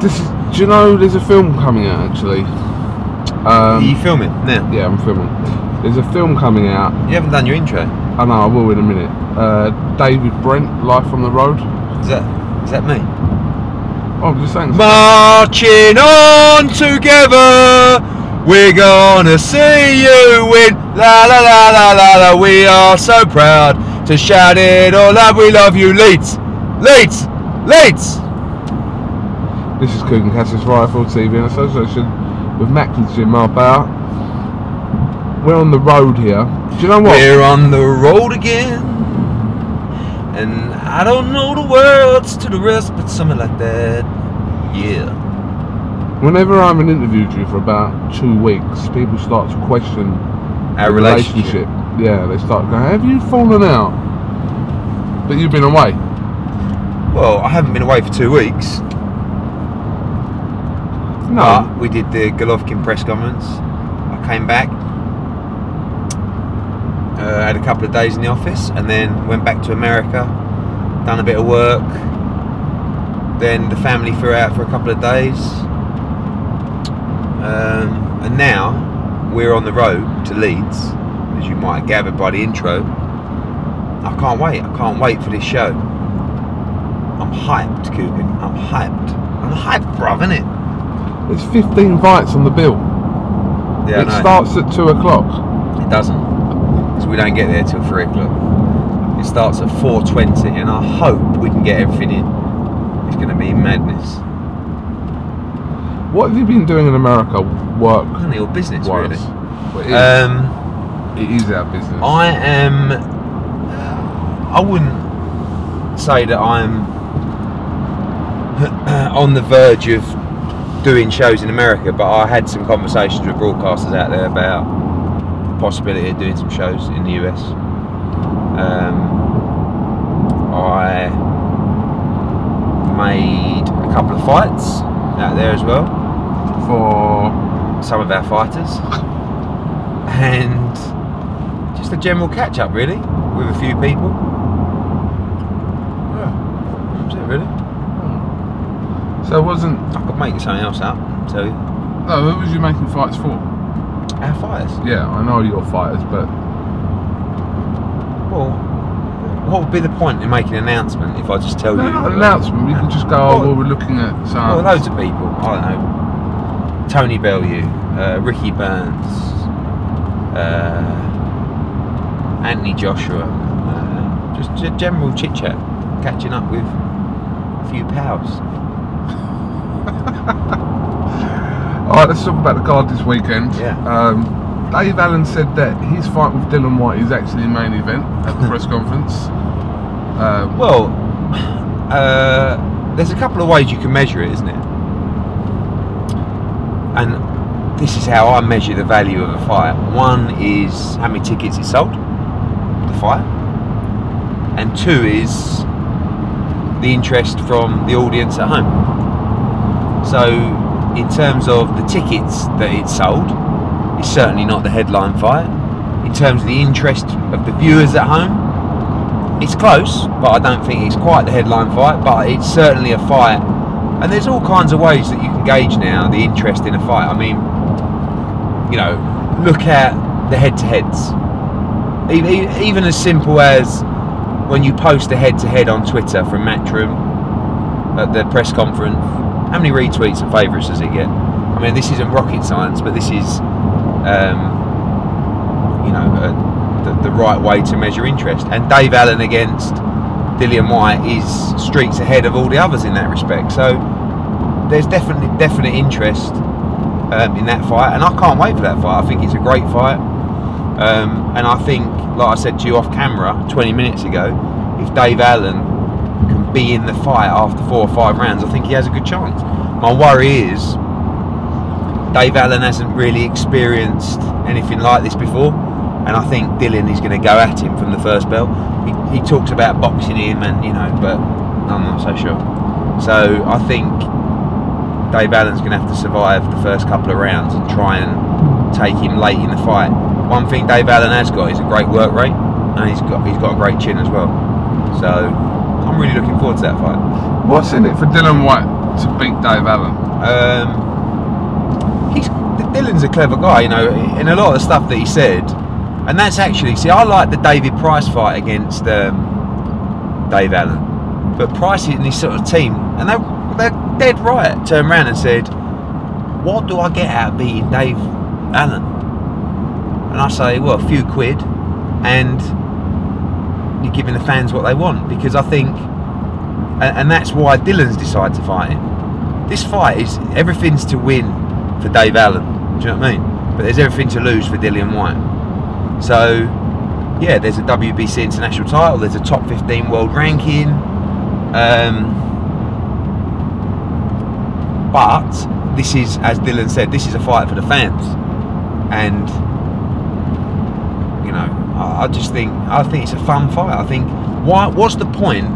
Do you know there's a film coming out actually? Are you filming now? Yeah, I'm filming. There's a film coming out. You haven't done your intro. I know, I will in a minute. David Brent, Life on the Road. Is that me? Oh, I'm just saying. Marching on together, we're gonna see you win. La la la la la la. We are so proud to shout it all out. We love you, Leeds, Leeds, Leeds. This is KUGAN CASSIUS Rifle TV in association with Macklin's Gym Marbella. We're on the road here. Do you know what? We're on the road again, and I don't know the words to the rest, but something like that. Yeah. Whenever I haven't interviewed you for about 2 weeks, people start to question our relationship. Yeah, they start going, have you fallen out? But you've been away. Well, I haven't been away for 2 weeks. No. But we did the Golovkin press conference. I came back, had a couple of days in the office, and then went back to America, done a bit of work. Then the family flew out for a couple of days. And now we're on the road to Leeds, as you might have gathered by the intro. I can't wait. I can't wait for this show. I'm hyped, KUGAN. I'm hyped. I'm hyped, bruv, innit? There's 15 fights on the bill. Yeah, it starts at 2 o'clock. It doesn't, because we don't get there till 3 o'clock. It starts at 4:20, and I hope we can get everything in. It's going to be madness. What have you been doing in America? Work? None of your business, really. Well, it is our business. I wouldn't say that I'm on the verge of doing shows in America, but I had some conversations with broadcasters out there about the possibility of doing some shows in the US. I made a couple of fights out there as well for some of our fighters, and just a general catch up really with a few people. Yeah, that was it really. So it wasn't... I could make something else up and tell you. No, who was you making fights for? Our fighters. Yeah, I know your fighters, but... Well, what would be the point in making an announcement if I just tell you? Not an announcement, we can just go, oh, well, we're looking at some... Well, loads of people. I don't know. Tony Bellew, Ricky Burns, Anthony Joshua. Just a general chit-chat, catching up with a few pals. Alright, let's talk about the card this weekend. Yeah. Dave Allen said that his fight with Dillian Whyte is actually the main event at the press conference. Well, there's a couple of ways you can measure it, isn't it? And this is how I measure the value of a fight. One is how many tickets it sold, the fight, and two is the interest from the audience at home. So in terms of the tickets that it sold, it's certainly not the headline fight. In terms of the interest of the viewers at home, it's close, but I don't think it's quite the headline fight, but it's certainly a fight. And there's all kinds of ways that you can gauge now the interest in a fight. I mean, you know, look at the head-to-heads. Even as simple as when you post a head-to-head on Twitter from Matchroom at the press conference, how many retweets and favourites does it get? I mean, this isn't rocket science, but this is, you know, the right way to measure interest. And Dave Allen against Dillian Whyte is streets ahead of all the others in that respect. So there's definite interest in that fight, and I can't wait for that fight. I think it's a great fight, and I think, like I said to you off camera 20 minutes ago, if Dave Allen can be in the fight after 4 or 5 rounds, I think he has a good chance. My worry is Dave Allen hasn't really experienced anything like this before, and I think Dillian is going to go at him from the first bell. He talks about boxing him, and you know, but I'm not so sure. So I think Dave Allen's going to have to survive the first couple of rounds and try and take him late in the fight. One thing Dave Allen has got is a great work rate, and he's got a great chin as well. So I'm really looking forward to that fight. What's in it for Dillian Whyte? to beat Dave Allen? Dylan's a clever guy, you know, in a lot of the stuff that he said, and that's actually, see, I like the David Price fight against Dave Allen, but Price and his sort of team, and they're dead right, turned around and said, what do I get out of beating Dave Allen? And I say, well, a few quid, and you're giving the fans what they want, because I think, and that's why Dylan's decided to fight him. This fight is, everything's to win for Dave Allen, do you know what I mean? But there's everything to lose for Dillian Whyte. So, yeah, there's a WBC international title, there's a top 15 world ranking, but this is, as Dylan said, this is a fight for the fans, and you know, I think it's a fun fight. I think, what's the point?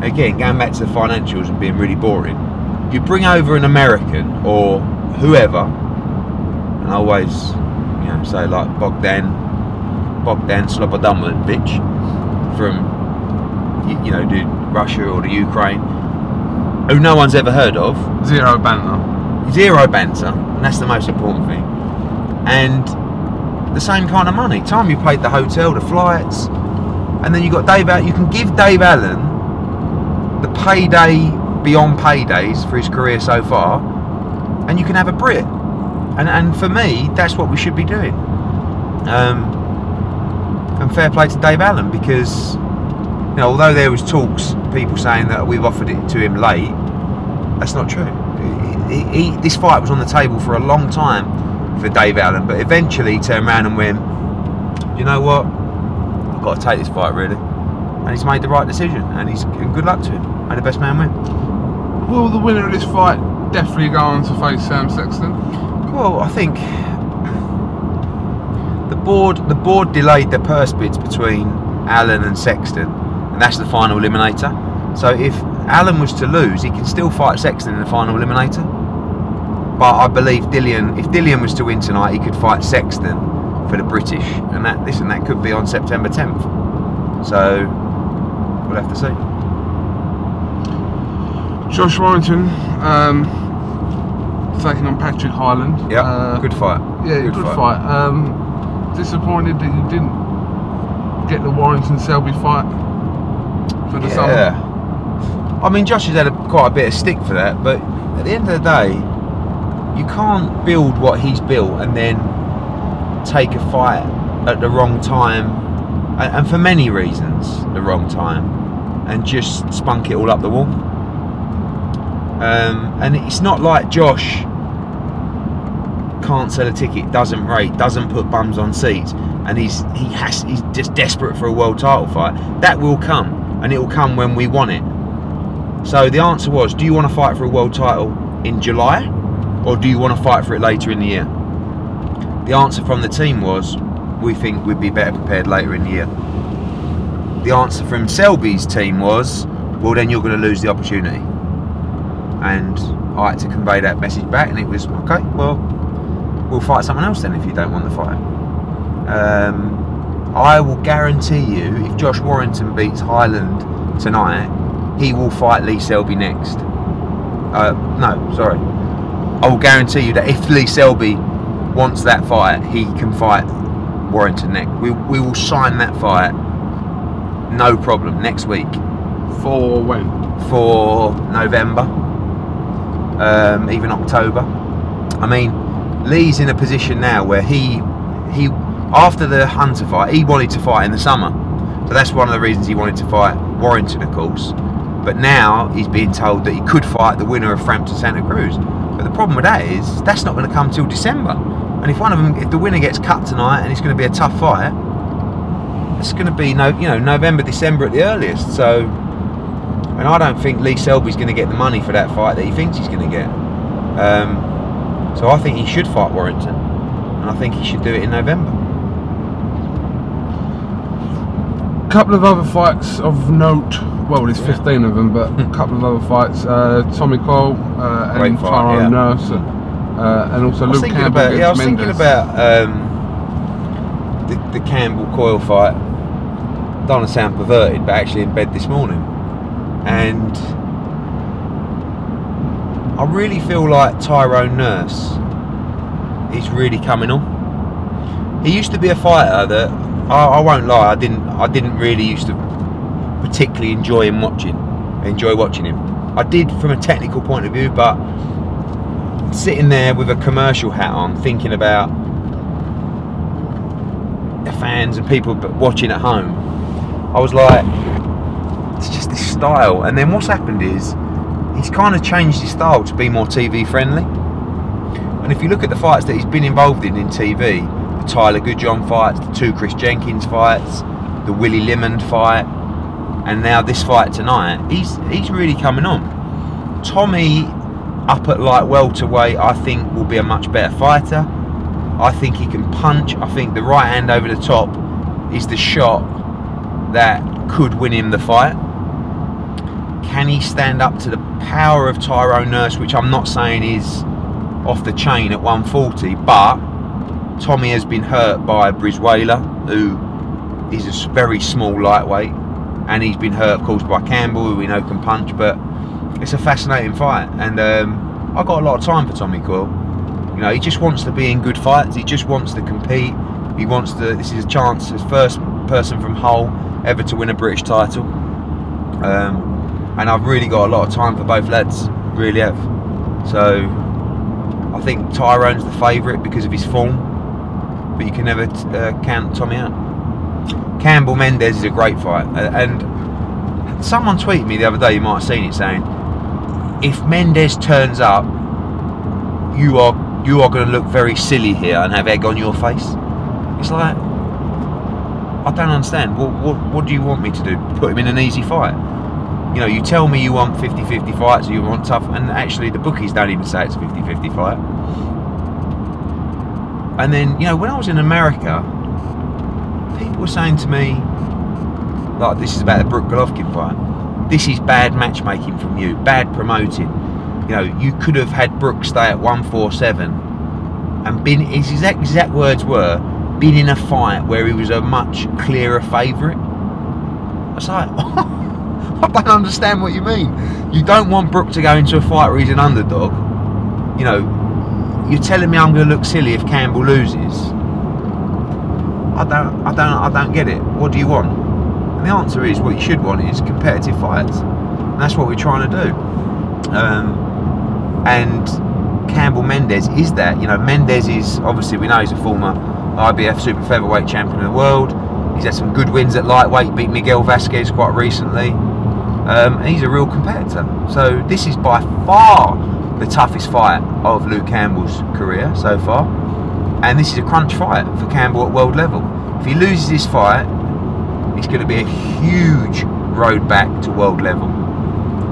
Again, going back to the financials and being really boring, you bring over an American or whoever, and I always, you know, say like Bogdan Slobodanovich from, you know, Russia or the Ukraine, who no one's ever heard of. Zero banter, and that's the most important thing. And the same kind of money. Time you paid the hotel, the flights, and then you got Dave Allen. You can give Dave Allen the payday beyond paydays for his career so far, and you can have a Brit. And for me, that's what we should be doing. And fair play to Dave Allen, because, you know, although there was talks, people saying that we've offered it to him late, that's not true. This fight was on the table for a long time for Dave Allen, but eventually he turned around and went, you know what, I've got to take this fight, really. And he's made the right decision, and good luck to him. May the best man win. Will the winner of this fight definitely go on to face Sam Sexton? Well, I think the board delayed the purse bids between Allen and Sexton, and that's the final eliminator. So if Allen was to lose, he can still fight Sexton in the final eliminator. But I believe if Dillian was to win tonight, he could fight Sexton for the British, and that could be on September 10th. So we'll have to see. Josh Warrington taking on Patrick Hyland. Yeah, good fight. Yeah, good fight. Disappointed that you didn't get the Warrington-Selby fight for the summer. Yeah. I mean, Josh has had quite a bit of stick for that, but at the end of the day, you can't build what he's built and then take a fight at the wrong time, and for many reasons, the wrong time, and just spunk it all up the wall. And it's not like Josh can't sell a ticket, doesn't rate, doesn't put bums on seats, and he's just desperate for a world title fight. That will come, and it will come when we want it. So the answer was, do you want to fight for a world title in July, or do you want to fight for it later in the year? The answer from the team was, we think we'd be better prepared later in the year. The answer from Selby's team was, well, then you're going to lose the opportunity. And I had to convey that message back, and it was, okay, well, we'll fight someone else then if you don't want the fight. I will guarantee you, if Josh Warrington beats Hyland tonight, he will fight Lee Selby next. No, sorry. I will guarantee you that if Lee Selby wants that fight, he can fight Warrington next. We will sign that fight, no problem, next week. For when? For November, even October. I mean, Lee's in a position now where he after the Hunter fight, he wanted to fight in the summer. So that's one of the reasons he wanted to fight Warrington, of course. But now he's being told that he could fight the winner of Frampton Santa Cruz. But the problem with that is that's not going to come till December. And if if the winner gets cut tonight and it's going to be a tough fight, it's going to be November, December at the earliest. So, and I don't think Lee Selby's going to get the money for that fight that he thinks he's going to get. So I think he should fight Warrington, and I think he should do it in November. A couple of other fights of note. Well, there's 15 of them, but a couple of other fights. Tommy Coyle and Tyrone Nurse, and also Luke Campbell against Mendes. I was thinking about the Campbell-Coyle fight. Don't want to sound perverted, but actually in bed this morning. And I really feel like Tyrone Nurse is really coming on. He used to be a fighter that I won't lie, I didn't really used to particularly enjoy watching him. I did from a technical point of view, but sitting there with a commercial hat on, thinking about the fans and people watching at home, I was like, it's just this style. And then what's happened is he's kind of changed his style to be more TV friendly. And if you look at the fights that he's been involved in TV, the Tyler Goodjohn fights, the 2 Chris Jenkins fights, the Willie Limond fight, and now this fight tonight, he's really coming on. Tommy, up at light welterweight, I think will be a much better fighter. I think he can punch. I think the right hand over the top is the shot that could win him the fight. Can he stand up to the power of Tyrone Nurse, which I'm not saying is off the chain at 140, but Tommy has been hurt by Brizuela, who is a very small lightweight, and he's been hurt, of course, by Campbell, who we know can punch. But it's a fascinating fight, and I've got a lot of time for Tommy Coyle. You know, he just wants to be in good fights. He just wants to compete. He wants to. This is a chance, as first person from Hull ever to win a British title. And I've really got a lot of time for both lads, really have. So I think Tyrone's the favourite because of his form, but you can never count Tommy out. Campbell Mendes is a great fight, and someone tweeted me the other day, you might have seen it, saying if Mendes turns up, you are going to look very silly here and have egg on your face. It's like, I don't understand. What do you want me to do? Put him in an easy fight? You know, you tell me you want 50-50 fights, or you want tough, and actually the bookies don't even say it's a 50-50 fight. And then, you know, when I was in America, people were saying to me, like, this is about the Brook Golovkin fight, this is bad matchmaking from you, bad promoting. You know, you could have had Brook stay at 147 and been, his exact words were, been in a fight where he was a much clearer favourite. I was like, I don't understand what you mean. You don't want Brook to go into a fight where he's an underdog. You know, you're telling me I'm going to look silly if Campbell loses. I don't get it. What do you want? And the answer is, what you should want is competitive fights. And that's what we're trying to do. And Campbell Mendes is that. You know, Mendes is, obviously we know he's a former IBF super featherweight champion of the world. He's had some good wins at lightweight, beat Miguel Vasquez quite recently. And he's a real competitor. So this is by far the toughest fight of Luke Campbell's career so far. And this is a crunch fight for Campbell at world level. If he loses this fight, it's going to be a huge road back to world level.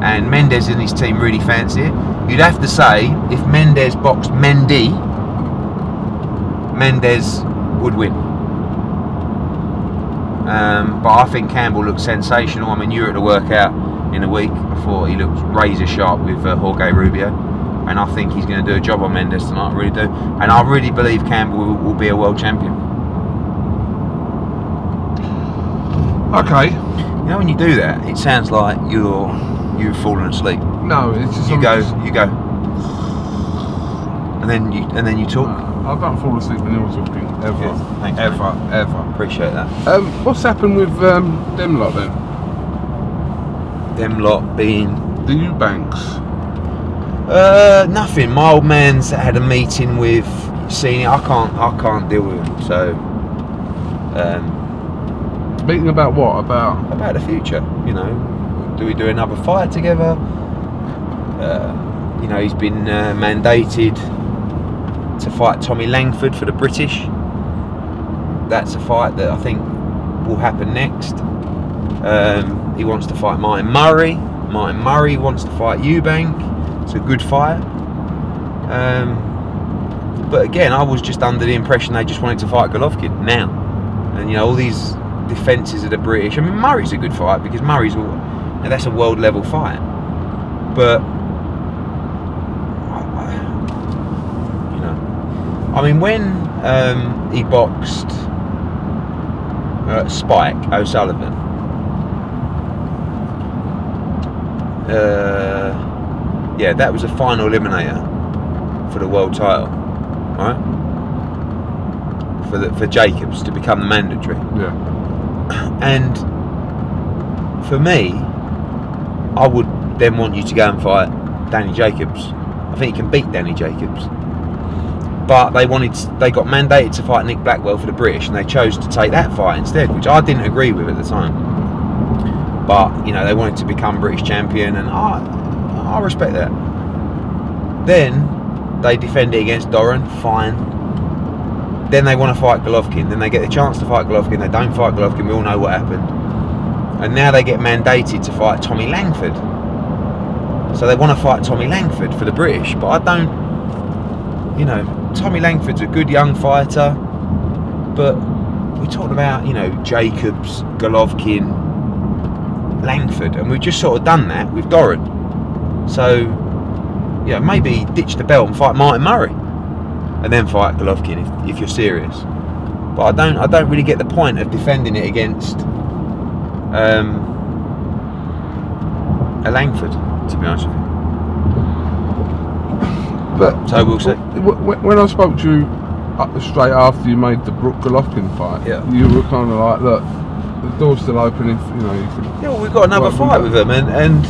And Mendes and his team really fancy it. You'd have to say, if Mendes boxed Mendy, Mendes would win. But I think Campbell looks sensational. I mean, you were at the workout in a week. I thought he looked razor sharp with Jorge Rubio, and I think he's going to do a job on Mendes tonight. I really do, and I really believe Campbell will be a world champion. Okay. You know, when you do that, it sounds like you've fallen asleep. No, it's just you go, and then you talk. I don't fall asleep when you're talking, ever. Yes, thanks, ever. Appreciate that. What's happened with them lot then? Them lot being the EUBANKS. Nothing. My old man's had a meeting with senior. I can't deal with him. So, meeting about what? About the future. You know, do we do another fight together? You know, he's been mandated to fight Tommy Langford for the British. That's a fight that I think will happen next. He wants to fight Martin Murray. Martin Murray wants to fight Eubank. It's a good fight. But again, I was just under the impression they just wanted to fight Golovkin now. And you know, all these defences of the British. I mean, Murray's a good fight because Murray's that's a world level fight. But I mean, when he boxed Spike O'Sullivan, Yeah, that was the final eliminator for the world title, right? For Jacobs to become the mandatory. Yeah. And for me, I would then want you to go and fight Danny Jacobs. I think you can beat Danny Jacobs. But they got mandated to fight Nick Blackwell for the British, and they chose to take that fight instead, which I didn't agree with at the time. But you know, they wanted to become British champion, and I respect that. Then they defend it against Doran, fine. Then they want to fight Golovkin. Then they get the chance to fight Golovkin. They don't fight Golovkin. We all know what happened. And now they get mandated to fight Tommy Langford. So they want to fight Tommy Langford for the British, but I don't. You know, Tommy Langford's a good young fighter, but we talked about, you know, Jacobs, Golovkin, Langford, and we've just sort of done that with Doran. So, yeah, maybe ditch the belt and fight Martin Murray, and then fight Golovkin if you're serious. But I don't really get the point of defending it against a Langford, to be honest with you. But so we'll see. When I spoke to you straight after you made the Brook Golovkin fight, yeah, you were kind of like, look, the door's still open if you know. You could, yeah, well, we've got another fight with them, and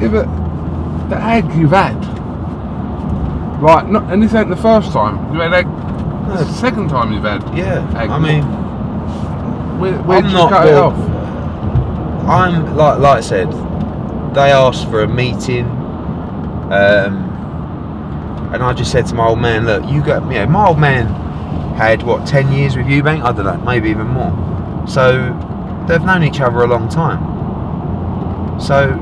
yeah, but the ag you've had, right? And this ain't the first time you had ag. No. It's the second time you've had. Yeah, ag. I mean, where did you cut it off? I'm like I said, they asked for a meeting. And I just said to my old man, look, you got, you know, my old man had what, 10 years with Eubank? I don't know, maybe even more. So they've known each other a long time. So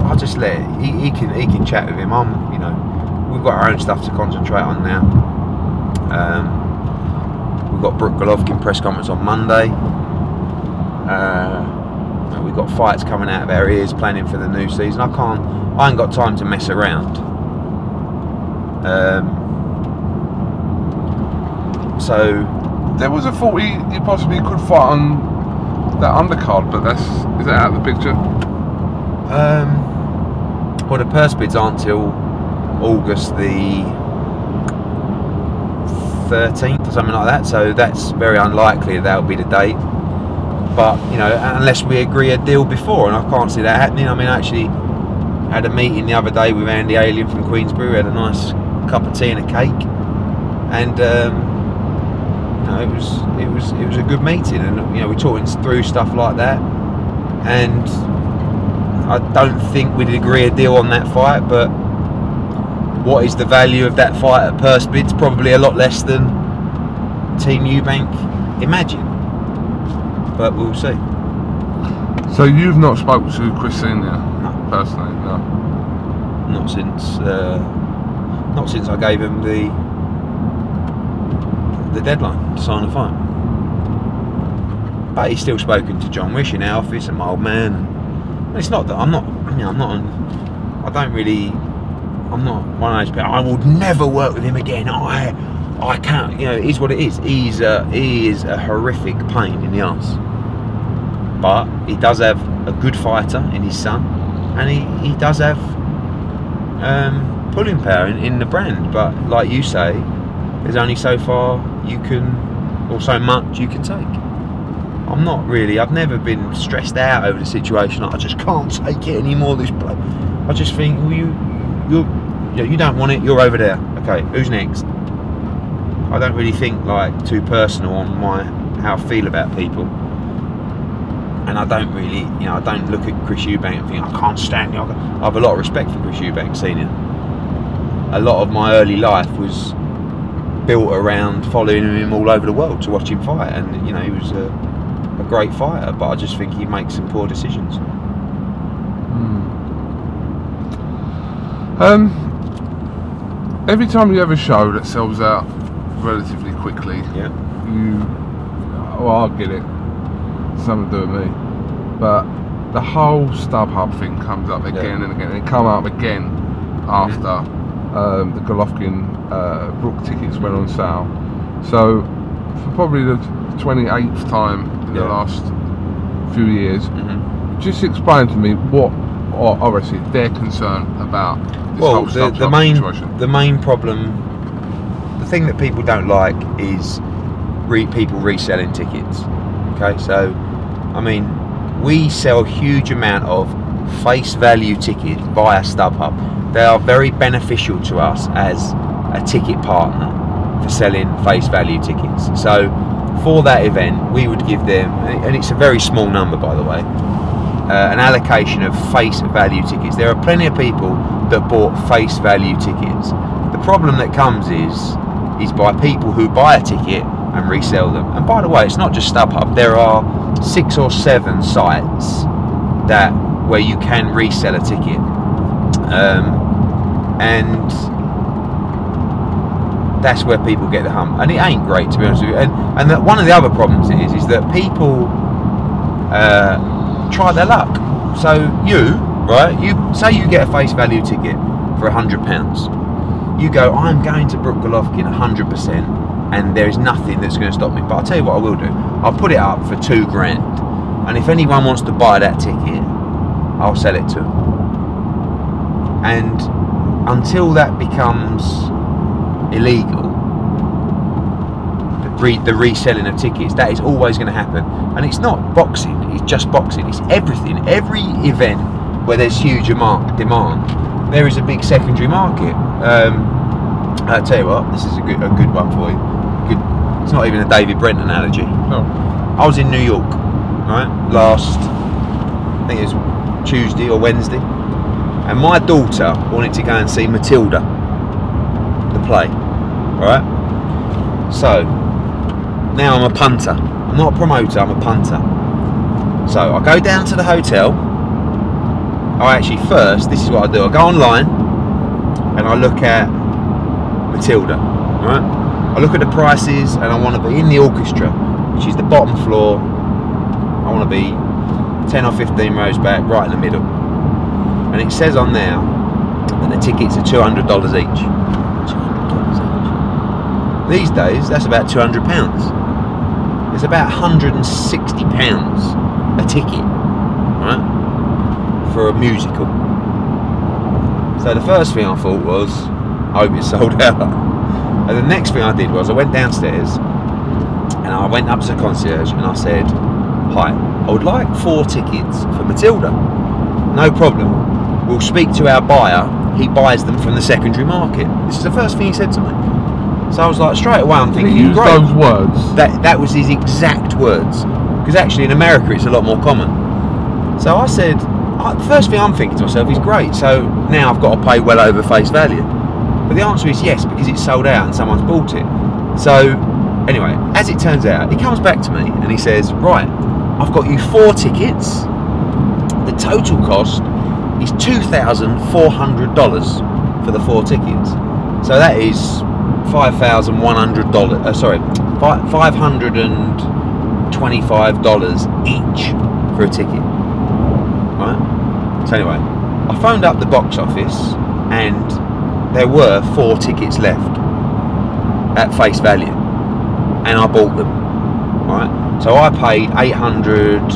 I just let he can chat with him. You know, we've got our own stuff to concentrate on now. We've got Brook Golovkin press conference on Monday. We've got fights coming out of our ears, planning for the new season. I ain't got time to mess around. So there was a thought he possibly could fight on that undercard, but is that out of the picture? Well, the purse bids aren't till August the 13th or something like that, so that's very unlikely that'll be the date. But you know, unless we agree a deal before, and I can't see that happening. I mean, I actually had a meeting the other day with Andy Alien from Queensbury. We had a nice cup of tea and a cake, and you know, it was a good meeting, and you know, we're talking through stuff like that, and I don't think we'd agree a deal on that fight. But what is the value of that fight at purse bids? Probably a lot less than Team Eubank imagine, but we'll see. So you've not spoken to Chris Senior? No. Personally, no. Not since I gave him the deadline to sign the fight. But he's still spoken to John Wish in our office and my old man. And it's not that I'm not one of those people. I would never work with him again. I can't. You know, it is what it is. He is a horrific pain in the arse. But he does have a good fighter in his son, and he does have pulling power in the brand. But like you say, there's only so far you can, or so much you can take. I've never been stressed out over the situation. I just can't take it anymore. This bloke. I just think, well, you don't want it. You're over there. Okay, who's next? I don't really think like too personal on how I feel about people. And I don't really, you know, I don't look at Chris Eubank and think I can't stand you. I have a lot of respect for Chris Eubank Senior. A lot of my early life was built around following him all over the world to watch him fight, and you know, he was a great fighter. But I just think he makes some poor decisions. Every time you have a show that sells out relatively quickly, yeah, I get it. Something to do with me, but the whole STUB-HUB thing comes up again and again. It come up again after the Golovkin Brook tickets went on sale. So for probably the 28th time in the last few years, just explain to me or obviously their concern about this whole the main problem, the thing that people don't like is people reselling tickets. Okay, so I mean, we sell a huge amount of face value tickets via STUB-HUB. They are very beneficial to us as a ticket partner for selling face value tickets. So for that event, we would give them, and it's a very small number by the way, an allocation of face value tickets. There are plenty of people that bought face value tickets. The problem that comes is by people who buy a ticket and resell them. And by the way, it's not just STUB-HUB. There are 6 or 7 sites where you can resell a ticket, and that's where people get the hump, and it ain't great, to be honest with you. And that one of the other problems is that people try their luck. So you say you get a face value ticket for £100. You go, I'm going to Brook Golovkin 100%, and there is nothing that's going to stop me. But I'll tell you what I will do. I'll put it up for £2 grand, and if anyone wants to buy that ticket, I'll sell it to them. And until that becomes illegal, the reselling of tickets, that is always going to happen. And it's not boxing, it's just boxing, it's everything. Every event where there's huge demand, there is a big secondary market. I'll tell you what, this is a good one for you. It's not even a David Brent analogy. No. I was in New York, right, last, I think it was Tuesday or Wednesday, and my daughter wanted to go and see Matilda, the play, right? So now I'm a punter. I'm not a promoter, I'm a punter. So I go down to the hotel. First, this is what I do. I go online and I look at Matilda, right? I look at the prices, and I want to be in the orchestra, which is the bottom floor. I want to be 10 or 15 rows back, right in the middle. And it says on there that the tickets are $200 each. $200 each. These days, that's about £200. It's about £160 a ticket, right, for a musical. So the first thing I thought was, I hope it's sold out. And the next thing I did was I went downstairs and I went up to the concierge and I said, hi, I would like 4 tickets for Matilda. No problem. We'll speak to our buyer. He buys them from the secondary market. This is the first thing he said to me. So I was like, straight away I'm thinking, he used those words. That was his exact words. Because actually in America it's a lot more common. So I said, the first thing I'm thinking to myself is, great, so now I've got to pay well over face value. But the answer is yes, because it's sold out and someone's bought it. So anyway, as it turns out, he comes back to me and he says, right, I've got you 4 tickets. The total cost is $2,400 for the 4 tickets. So that is $5,100. Sorry, $525 each for a ticket. Right. So anyway, I phoned up the box office, and there were 4 tickets left at face value, and I bought them. Right. So I paid $800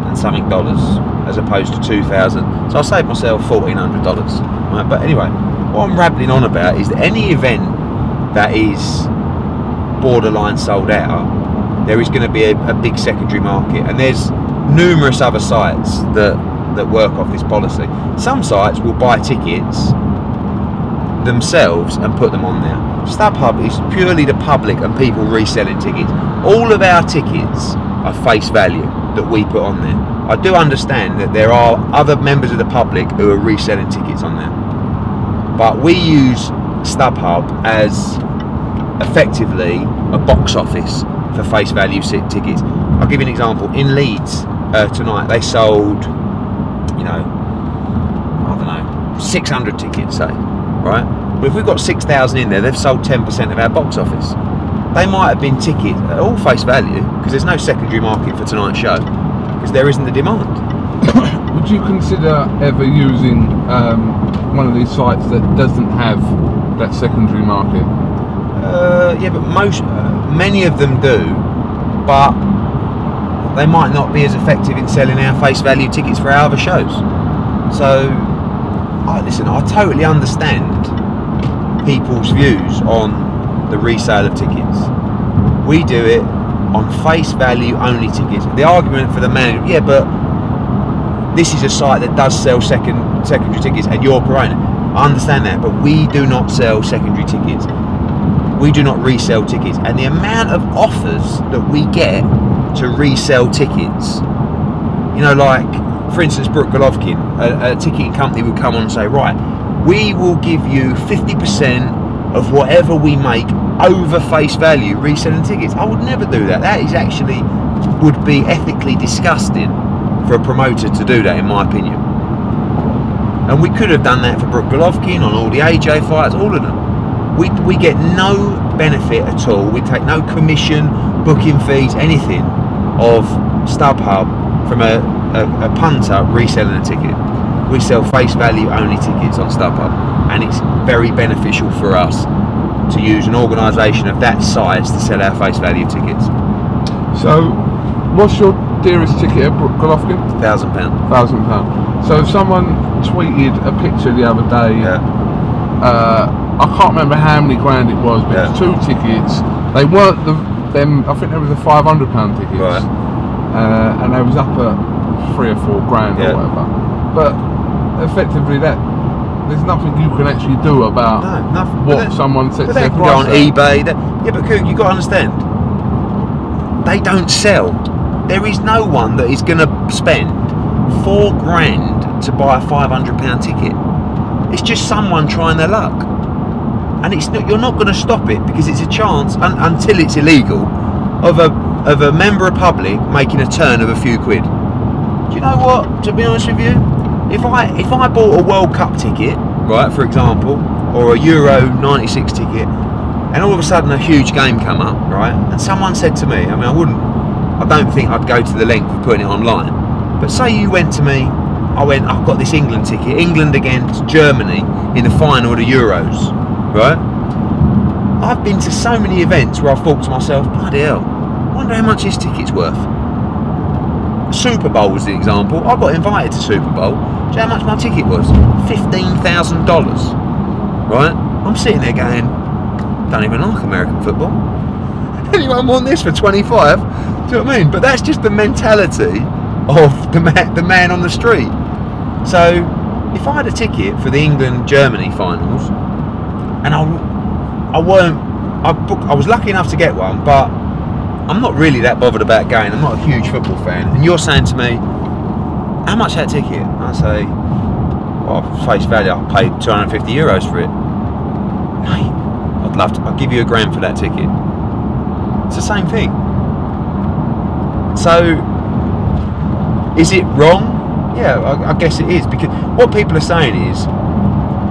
and something as opposed to $2,000. So I saved myself $1,400. Right. But anyway, what I'm rambling on about is that any event that is borderline sold out, there is going to be a big secondary market, and there's numerous other sites that work off this policy. Some sites will buy tickets themselves and put them on there. STUB-HUB is purely the public and people reselling tickets. All of our tickets are face value that we put on there. I do understand that there are other members of the public who are reselling tickets on there, but we use STUB-HUB as effectively a box office for face value tickets. I'll give you an example. In Leeds tonight, they sold, I don't know, 600 tickets, say, right? But if we've got 6,000 in there, they've sold 10% of our box office. They might have been tickets at all face value, because there's no secondary market for tonight's show, because there isn't the demand. Would you consider ever using one of these sites that doesn't have that secondary market? Yeah, but many of them do, but they might not be as effective in selling our face value tickets for our other shows. So, listen, I totally understand people's views on the resale of tickets. We do it on face value only tickets. The argument for the man, yeah, but this is a site that does sell secondary tickets and you're pro-owner. I understand that, but we do not sell secondary tickets. We do not resell tickets. And the amount of offers that we get to resell tickets, you know, like, for instance, Brooke Golovkin, a ticketing company would come on and say, right, we will give you 50% of whatever we make over face value reselling tickets. I would never do that. That is actually, would be ethically disgusting for a promoter to do that, in my opinion. And we could have done that for Brooke Golovkin, on all the AJ fights, all of them. We get no benefit at all. We take no commission, booking fees, anything of STUB-HUB from a punter reselling a ticket. We sell face value only tickets on STUB-HUB, and it's very beneficial for us to use an organisation of that size to sell our face value tickets. So, what's your dearest ticket at Brooke Golovkin? £1,000. £1,000. So if someone tweeted a picture the other day, I can't remember how many grand it was, but it's 2 tickets. They weren't them. I think there was a £500 tickets, right. And they was up at 3 or 4 grand or whatever. But effectively, there's nothing you can actually do about what someone sets their price. They can go on eBay. Yeah, but Coog, you've got to understand, they don't sell. There is no one that is going to spend 4 grand to buy a £500 ticket. It's just someone trying their luck, and you're not going to stop it, because it's a chance until it's illegal of a member of public making a turn of a few quid. Do you know what? To be honest with you, if I bought a World Cup ticket, right, for example, or a Euro '96 ticket, and all of a sudden a huge game come up, right, and someone said to me, I mean, I don't think I'd go to the length of putting it online, but say you went to me, I've got this England ticket, England against Germany in the final of the Euros, right? I've been to so many events where I've thought to myself, bloody hell, I wonder how much this ticket's worth. Super Bowl was the example. I got invited to Super Bowl. Do you know how much my ticket was? $15,000, right? I'm sitting there going, don't even like American football. Anyone want this for 25? Do you know what I mean? But that's just the mentality of the man on the street. So if I had a ticket for the England-Germany finals, and I was lucky enough to get one, but I'm not really that bothered about going. I'm not a huge football fan. And you're saying to me, how much that ticket? I say, well, face value, I paid 250 euros for it. Mate, I'd give you £1 grand for that ticket. It's the same thing. So, is it wrong? Yeah, I guess it is, because what people are saying is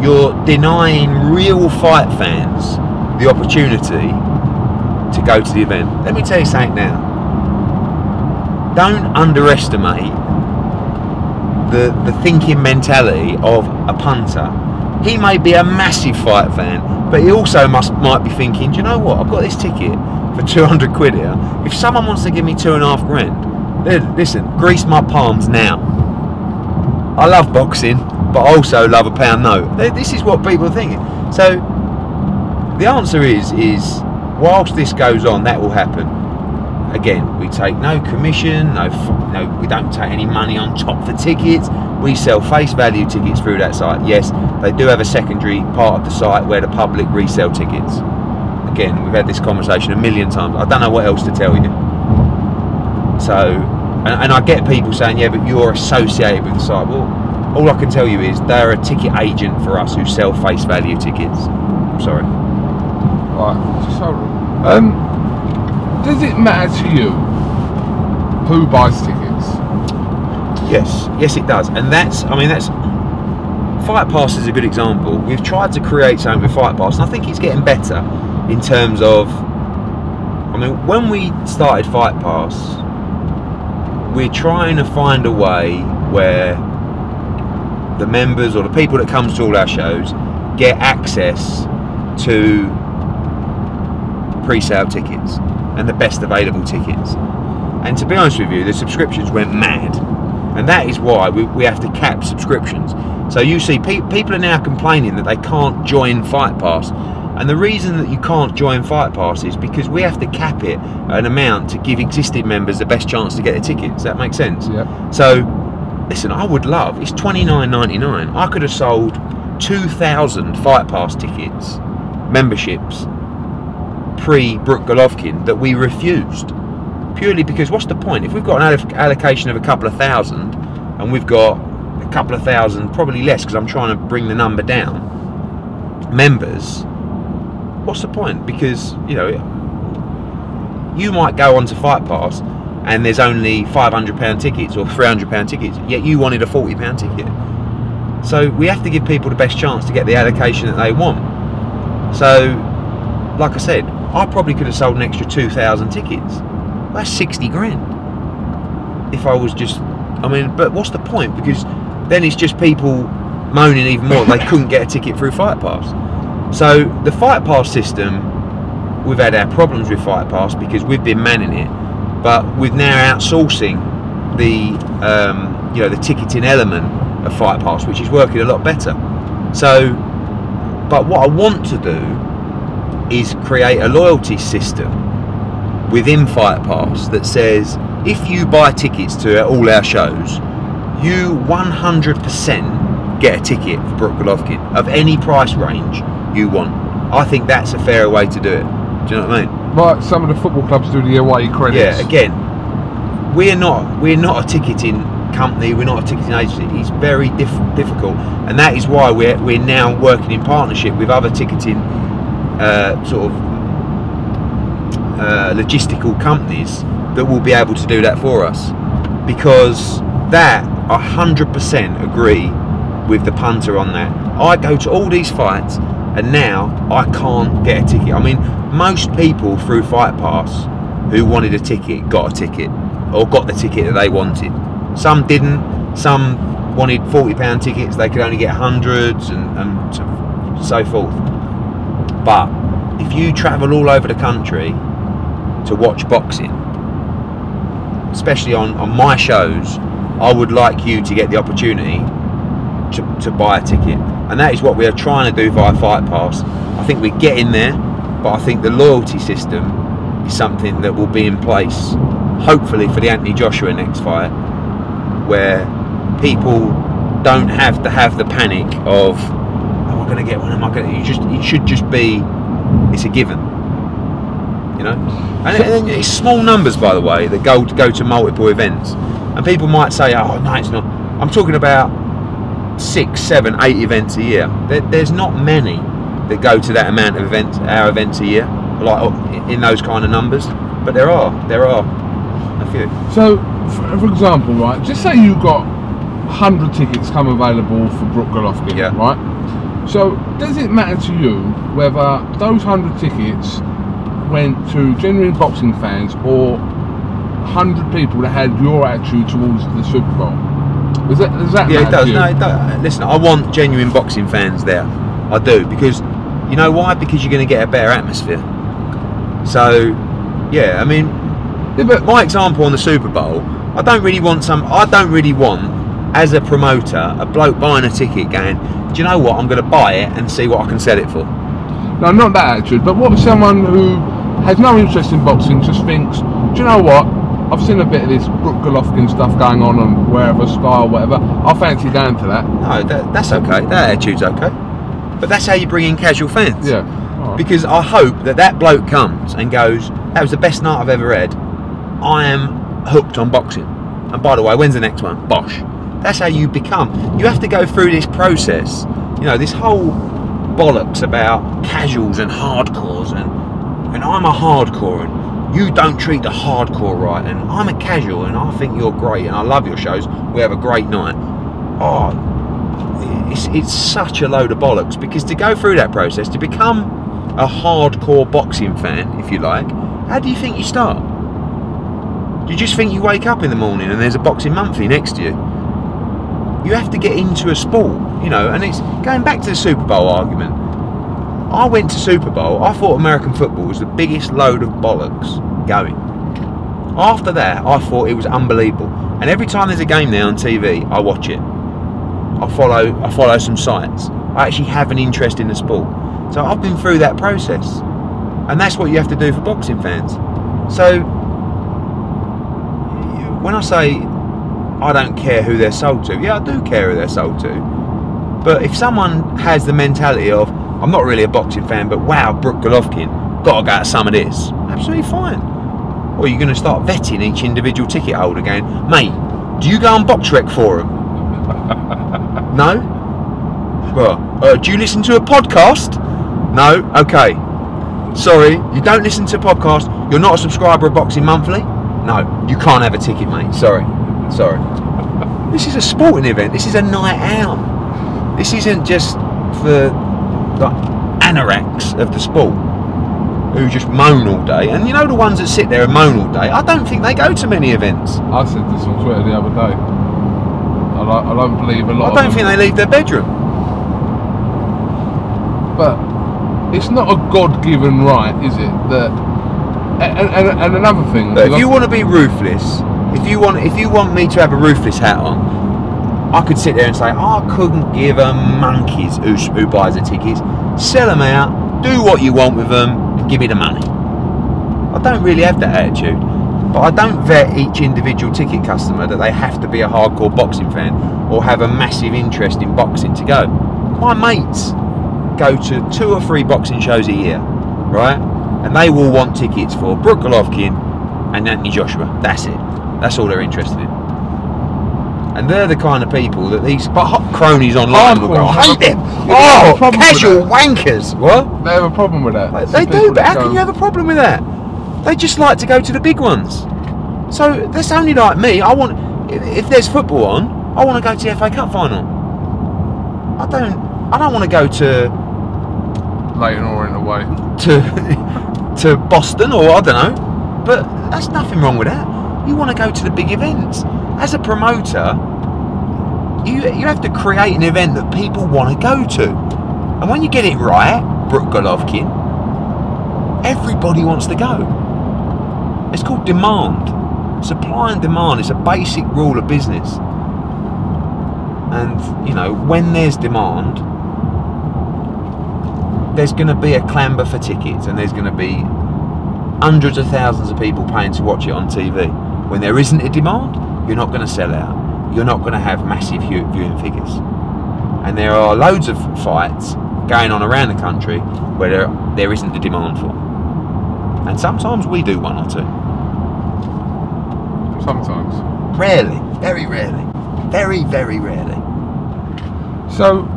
you're denying real fight fans the opportunity to go to the event. Let me tell you something now. Don't underestimate the thinking mentality of a punter. He may be a massive fight fan, but he also might be thinking, do you know what? I've got this ticket for 200 quid here. If someone wants to give me 2.5 grand, listen, grease my palms now. I love boxing, but I also love a £1 note. This is what people are thinking. So the answer is whilst this goes on, that will happen. Again, we take no commission, we don't take any money on top for tickets. We sell face value tickets through that site. Yes, they do have a secondary part of the site where the public resell tickets. Again, we've had this conversation a million times. I don't know what else to tell you. So, and I get people saying, yeah, but you're associated with the site. Well, all I can tell you is they're a ticket agent for us who sell face value tickets. I'm sorry. Right, just hold on. Does it matter to you who buys tickets? Yes it does. And that's Fight Pass is a good example. We've tried to create something with Fight Pass, and I think it's getting better in terms of, when we started Fight Pass, we're trying to find a way where the members or the people that comes to all our shows get access to pre-sale tickets and the best available tickets. And to be honest with you, the subscriptions went mad. and that is why we have to cap subscriptions. So you see, people are now complaining that they can't join Fight Pass, and the reason that you can't join Fight Pass is because we have to cap it at an amount to give existing members the best chance to get a ticket. Does that make sense? Yeah. So, listen, I would love, it's $29.99. I could have sold 2,000 Fight Pass tickets, memberships, pre-Brook Golovkin, that we refused. Purely because, what's the point? If we've got an allocation of a couple of thousand, and we've got a couple of thousand, probably less because I'm trying to bring the number down, members, what's the point? Because, you know, you might go onto Fight Pass and there's only £500 tickets or £300 tickets, yet you wanted a £40 ticket. So we have to give people the best chance to get the allocation that they want. So, like I said, I probably could have sold an extra 2,000 tickets. That's 60 grand. If I was just, I mean, but what's the point? Because then it's just people moaning even more they couldn't get a ticket through Fight Pass. So the Fight Pass system, we've had our problems with Fight Pass because we've been manning it, but we're now outsourcing the you know, the ticketing element of Fight Pass, which is working a lot better. So, but what I want to do is create a loyalty system within Fight Pass that says if you buy tickets to all our shows, you 100% get a ticket for Brook Golovkin of any price range you want. I think that's a fairer way to do it. Do you know what I mean? Like some of the football clubs do the away credits. Yeah, again, we're not a ticketing company, we're not a ticketing agency. It's very difficult, and that is why we're now working in partnership with other ticketing sort of logistical companies that will be able to do that for us, because that I 100% agree with the punter on that. I go to all these fights and now I can't get a ticket. I mean, most people through Fight Pass who wanted a ticket got a ticket, or got the ticket that they wanted. Some didn't, some wanted £40 tickets, they could only get hundreds and so forth. But if you travel all over the country to watch boxing, especially on my shows, I would like you to get the opportunity to buy a ticket, and that is what we are trying to do via Fight Pass. I think we're getting there, but I think the loyalty system is something that will be in place, hopefully for the Anthony Joshua next fight, where people don't have to have the panic of, am I going to get one? Am I going to? It should just be, it's a given. You know, and it's small numbers, by the way, that go to multiple events, and people might say, oh no, it's not. I'm talking about 6, 7, 8 events a year. There's not many that go to that amount of events, our events a year, like in those kind of numbers. But there are a few. So, for example, right, just say you got 100 tickets come available for Brook Golovkin, yeah, right? So, does it matter to you whether those 100 tickets went to genuine boxing fans or 100 people that had your attitude towards the Super Bowl? Does that yeah, matter? It does. To you? No, it does. Listen, I want genuine boxing fans there. I do, because you know why? Because you're going to get a better atmosphere. So, yeah, I mean, yeah, but my example on the Super Bowl, I don't really want, as a promoter, a bloke buying a ticket going, do you know what? I'm going to buy it and see what I can sell it for. No, not that attitude. But what if someone who has no interest in boxing just thinks, do you know what? I've seen a bit of this Brook Golovkin stuff going on wherever, Sky or whatever. I fancy going to that. No, that's okay. That attitude's okay. But that's how you bring in casual fans. Yeah. Right. Because I hope that bloke comes and goes, that was the best night I've ever had. I am hooked on boxing. And by the way, when's the next one? Bosh. That's how you become. You have to go through this process. You know, this whole bollocks about casuals and hardcores, and I'm a hardcore and you don't treat the hardcore right, and I'm a casual and I think you're great and I love your shows, we have a great night. Oh, it's such a load of bollocks, because to go through that process, to become a hardcore boxing fan, if you like, how do you think you start? Do you just think you wake up in the morning and there's a boxing monthly next to you? You have to get into a sport, you know, and it's going back to the Super Bowl argument. I went to Super Bowl, I thought American football was the biggest load of bollocks going. After that, I thought it was unbelievable. And every time there's a game there on TV, I watch it. I follow some sites. I actually have an interest in the sport. So I've been through that process. And that's what you have to do for boxing fans. So when I say I don't care who they're sold to, yeah, I do care who they're sold to. But if someone has the mentality of, I'm not really a boxing fan, but wow, Brook Golovkin, gotta go at some of this, absolutely fine. Or you're going to start vetting each individual ticket holder going, mate, do you go on BoxRec forum? No? Well, do you listen to a podcast? No? Okay. Sorry, you don't listen to a podcast, you're not a subscriber of Boxing Monthly? No, you can't have a ticket, mate. Sorry. This is a sporting event, this is a night out. This isn't just for the anoraks of the sport who just moan all day. And you know the ones that sit there and moan all day, I don't think they go to many events. I said this on Twitter the other day. I don't believe a lot of them. I don't think they leave their bedroom. But it's not a God-given right, is it? That and another thing. But if you want to be ruthless, if you want me to have a ruthless hat on, I could sit there and say, I couldn't give a monkeys who buys the tickets. Sell them out, do what you want with them, and give me the money. I don't really have that attitude, but I don't vet each individual ticket customer that they have to be a hardcore boxing fan or have a massive interest in boxing to go. My mates go to 2 or 3 boxing shows a year, right? And they will want tickets for Brook Golovkin and Anthony Joshua. That's it. That's all they're interested in. And they're the kind of people that these cronies online will go, I hate them. Oh, casual wankers. What? They have a problem with that. They do, but how can you have a problem with that? They just like to go to the big ones. So that's only like me. If there's football on, I want to go to the FA Cup final. I don't want to go to Leighton Orient away to Boston, or I don't know. But that's nothing wrong with that. You want to go to the big events. As a promoter, you have to create an event that people want to go to. And when you get it right, Brook Golovkin, everybody wants to go. It's called demand. Supply and demand is a basic rule of business. And, you know, when there's demand, there's going to be a clamber for tickets, and there's going to be hundreds of thousands of people paying to watch it on TV. When there isn't a demand, you're not going to sell out. You're not going to have massive viewing figures. And there are loads of fights going on around the country where there isn't the demand for. And sometimes we do 1 or 2. Sometimes. Rarely. Very rarely. Very, very rarely. So,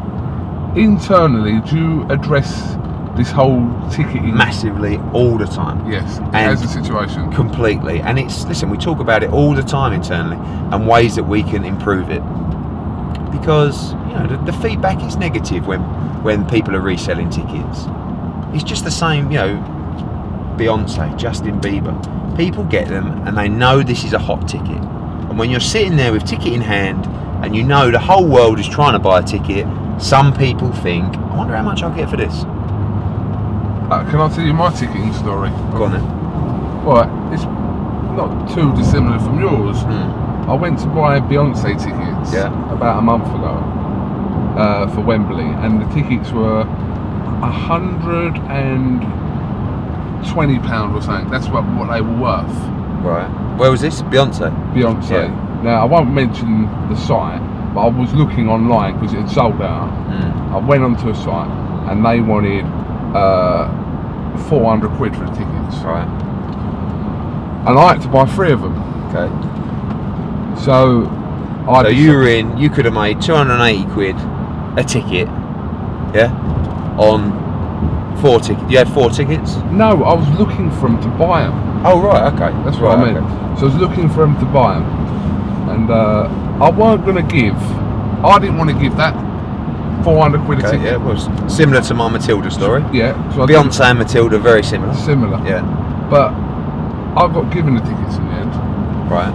internally, do you address this whole ticketing? Massively, all the time. Yes, as a situation. Completely. And listen, we talk about it all the time internally and ways that we can improve it. Because, you know, the feedback is negative when people are reselling tickets. It's just the same, you know, Beyonce, Justin Bieber. People get them and they know this is a hot ticket. And when you're sitting there with ticket in hand and you know the whole world is trying to buy a ticket, some people think, I wonder how much I'll get for this. Can I tell you my ticketing story? Go on then. Well, it's not too dissimilar from yours. I went to buy Beyonce tickets about a month ago for Wembley, and the tickets were £120 or something. That's what they were worth. Right. Where was this? Beyonce? Beyonce. Yeah. Now, I won't mention the site, but I was looking online because it had sold out. I went onto a site and they wanted 400 quid for the tickets. Right. And I had to buy 3 of them. Okay. So you could have made 280 quid a ticket, yeah, on 4 tickets. You had 4 tickets? No, I was looking for them to buy them. Oh right, okay. That's what I meant. Okay. So I was looking for them to buy them, and I weren't going to give. I didn't want to give that 400 quid a ticket. Yeah, it was similar to my Matilda story. Yeah. So Beyonce and Matilda, very similar. Similar. Yeah. But I got given the tickets in the end. Right.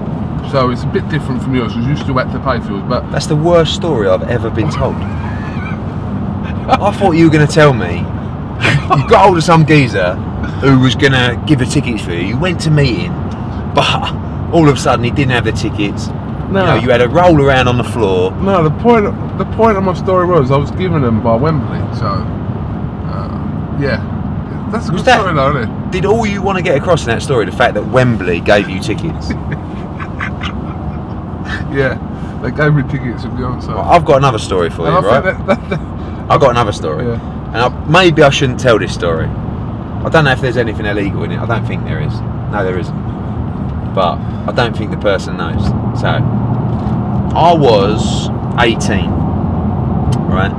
So it's a bit different from yours, because you still had to pay for yours. But that's the worst story I've ever been told. I thought you were going to tell me you got hold of some geezer who was going to give the tickets for you. You went to meet him, but all of a sudden he didn't have the tickets. No. You know, you had to roll around on the floor. No, the point of my story was I was given them by Wembley, so yeah. That's a good story though, isn't it? Did all you want to get across in that story the fact that Wembley gave you tickets? Yeah, they gave me tickets to be honest. Well, I've got another story for you, right? I've got another story. Yeah. And maybe I shouldn't tell this story. I don't know if there's anything illegal in it. I don't think there is. No, there isn't. But I don't think the person knows. So, I was 18, right?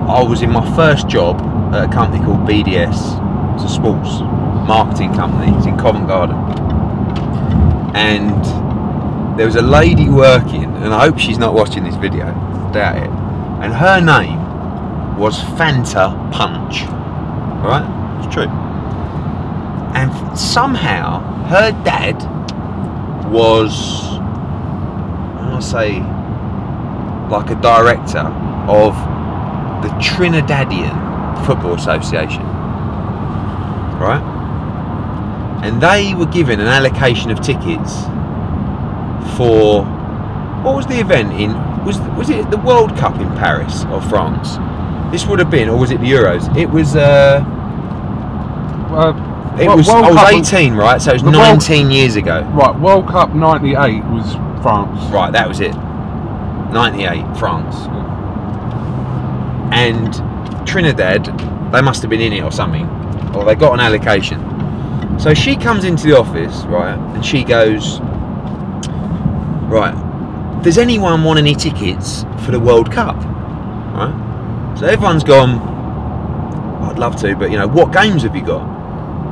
I was in my first job at a company called BDS. It's a sports marketing company. It's in Covent Garden. And there was a lady working, and I hope she's not watching this video, I doubt it. And her name was Fanta Punch. Alright? It's true. And somehow her dad was, I'll say, like a director of the Trinidadian Football Association, right? And they were given an allocation of tickets for, what was the event in, was it the World Cup in Paris or France? This would have been, or was it the Euros? It was I was 18, right? So it was 19 years ago. Right, World Cup 98 was France. Right, that was it. 98, France. And Trinidad, they must have been in it or something, or they got an allocation. So she comes into the office, right, and she goes, right, does anyone want any tickets for the World Cup? Right? So everyone's gone, I'd love to, but you know, what games have you got?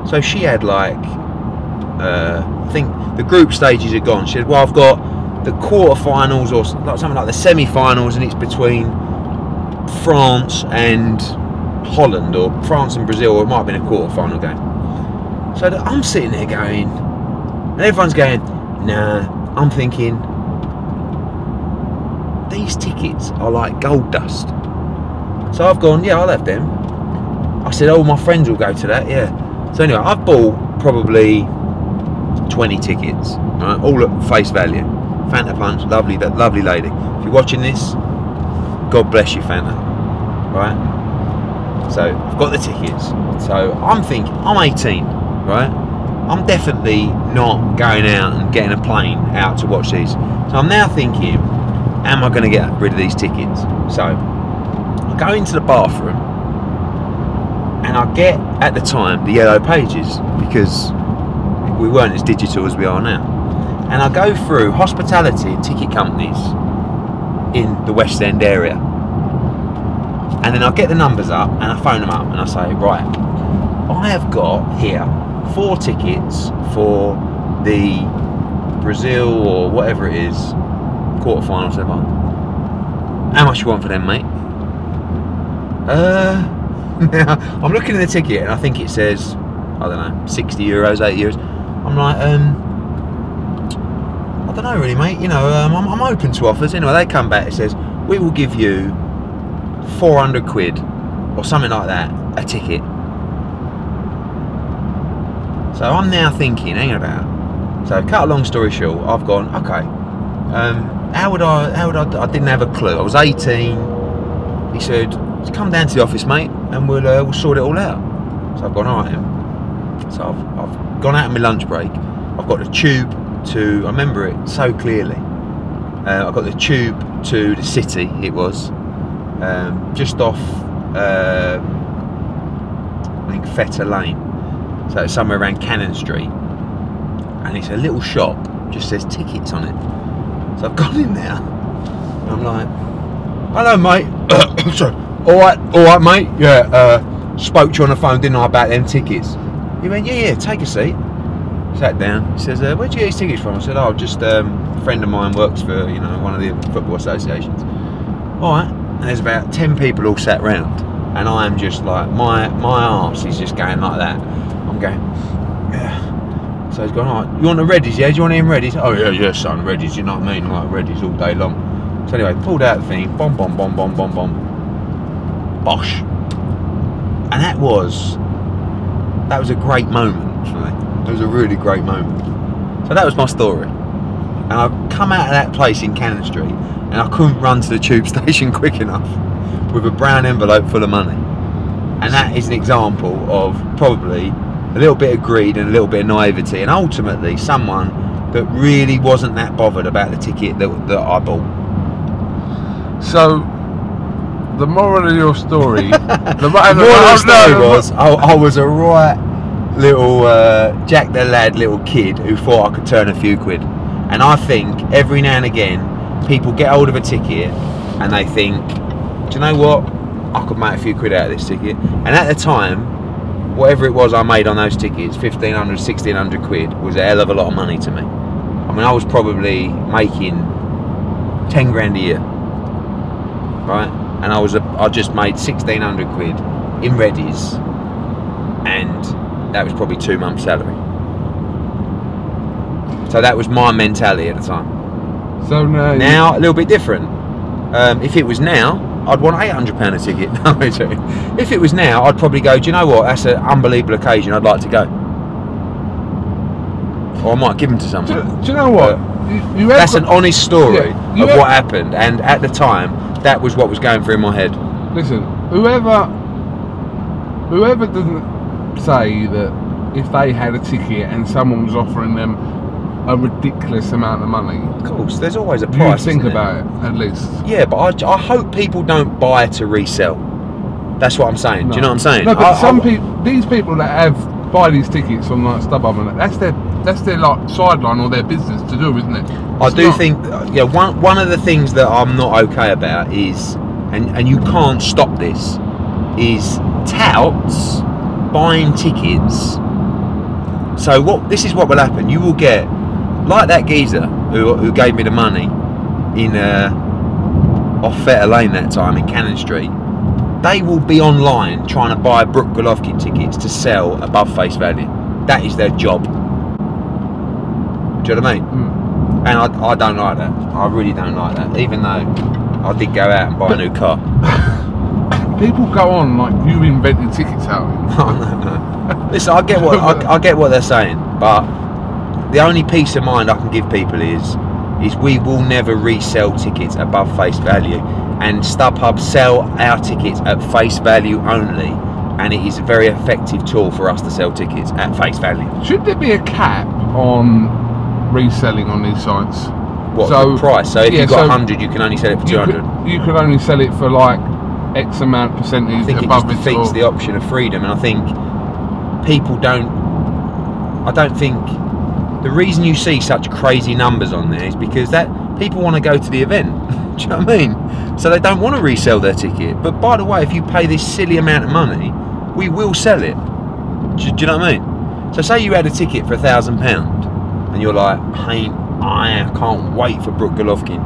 So she had like, I think the group stages are gone. She said, well, I've got the quarterfinals or something like the semi-finals, and it's between France and Holland, or France and Brazil, or it might have been a quarter-final game. So I'm sitting there going, and everyone's going, nah. I'm thinking, these tickets are like gold dust. So I've gone, yeah, I'll have them. I said, oh, my friends will go to that, yeah. So anyway, I've bought probably 20 tickets, right, all at face value. Fanta Punch, lovely lady. If you're watching this, God bless you, Fanta. Right? So I've got the tickets. So I'm thinking, I'm 18, right? I'm definitely not going out and getting a plane out to watch these. So I'm now thinking, am I going to get rid of these tickets? So I go into the bathroom, and I get, at the time, the yellow pages, because we weren't as digital as we are now. And I go through hospitality and ticket companies in the West End area. And then I get the numbers up and I phone them up and I say, right, I have got here 4 tickets for the Brazil or whatever it is, quarterfinals. How much you want for them, mate? Now, I'm looking at the ticket and I think it says, I don't know, 60 euros, 80 euros. I'm like, I don't know really, mate. You know, I'm open to offers. Anyway, they come back, it says, we will give you 400 quid or something like that, a ticket. So I'm now thinking, hang about. So cut a long story short, I've gone, okay, how would I didn't have a clue. I was 18. He said, come down to the office, mate, and we'll sort it all out. So I've gone, all right then. So I've gone out on my lunch break. I've got the tube to, I remember it so clearly. I got the tube to the city, it was, just off, I think Fetter Lane. So it's somewhere around Cannon Street. And it's a little shop, just says tickets on it. So I've gone in there, and I'm like, hello mate, sorry, alright mate, yeah, spoke to you on the phone, didn't I, about them tickets? He went, yeah, take a seat. Sat down, he says, where'd you get these tickets from? I said, oh, just a friend of mine works for, you know, one of the football associations. Alright, and there's about 10 people all sat round, and I am just like, my arse is just going like that. I'm going, yeah. So he's gone, alright, you want the Reddies, yeah? Do you want them Reddies? Oh yeah, son, Reddies, you know what I mean? Like Reddies all day long. So anyway, pulled out the thing, boom, boom, boom, boom, boom, boom, bosh. And that was a great moment for me. It was a really great moment. So that was my story. And I come out of that place in Cannon Street, and I couldn't run to the tube station quick enough with a brown envelope full of money. And that is an example of probably a little bit of greed and a little bit of naivety, and ultimately someone that really wasn't that bothered about the ticket that I bought. So, the moral of your story, the moral of the story was I was a right little Jack the Lad little kid who thought I could turn a few quid. And I think every now and again people get hold of a ticket and they think, do you know what, I could make a few quid out of this ticket. And at the time, whatever it was I made on those tickets, 1,500, 1,600 quid, was a hell of a lot of money to me. I mean, I was probably making 10 grand a year, right? And I just made 1,600 quid in readies, and that was probably 2 months' salary. So that was my mentality at the time. So now a little bit different. If it was now, I'd want £800 a ticket. No, if it was now, I'd probably go, do you know what, that's an unbelievable occasion, I'd like to go. Or I might give them to someone. Do you know what? That's an honest story of what happened, and at the time, that was what was going through my head. Listen, whoever doesn't say that if they had a ticket and someone was offering them a ridiculous amount of money, of course, there's always a price. You think about it, at least. Yeah, but I hope people don't buy to resell. That's what I'm saying. No. Do you know what I'm saying? No, but these people that buy these tickets on like STUB-HUB, and that's their like sideline or their business to do, isn't it? I do think, yeah. One of the things that I'm not okay about is, and you can't stop this, is touts buying tickets. So this is what will happen. You will get, like that geezer who gave me the money in off Fetter Lane that time in Cannon Street. They will be online trying to buy Brook Golovkin tickets to sell above face value. That is their job. Do you know what I mean? And I don't like that. I really don't like that. Even though I did go out and buy a new car. People go on like you invented tickets out. No. Listen, I get what they're saying, but the only peace of mind I can give people is we will never resell tickets above face value, and STUB-HUB sell our tickets at face value only, and it is a very effective tool for us to sell tickets at face value. Should there be a cap on reselling on these sites? What, the price? So if you've got 100, you can only sell it for 200. You could only sell it for like X amount percentage. I think above it just defeats the option of freedom, and I think people don't. I don't think the reason you see such crazy numbers on there is because that people want to go to the event. Do you know what I mean? So they don't want to resell their ticket. But by the way, if you pay this silly amount of money, we will sell it. Do you know what I mean? So say you had a ticket for £1,000, and you're like, I can't wait for Brook Golovkin.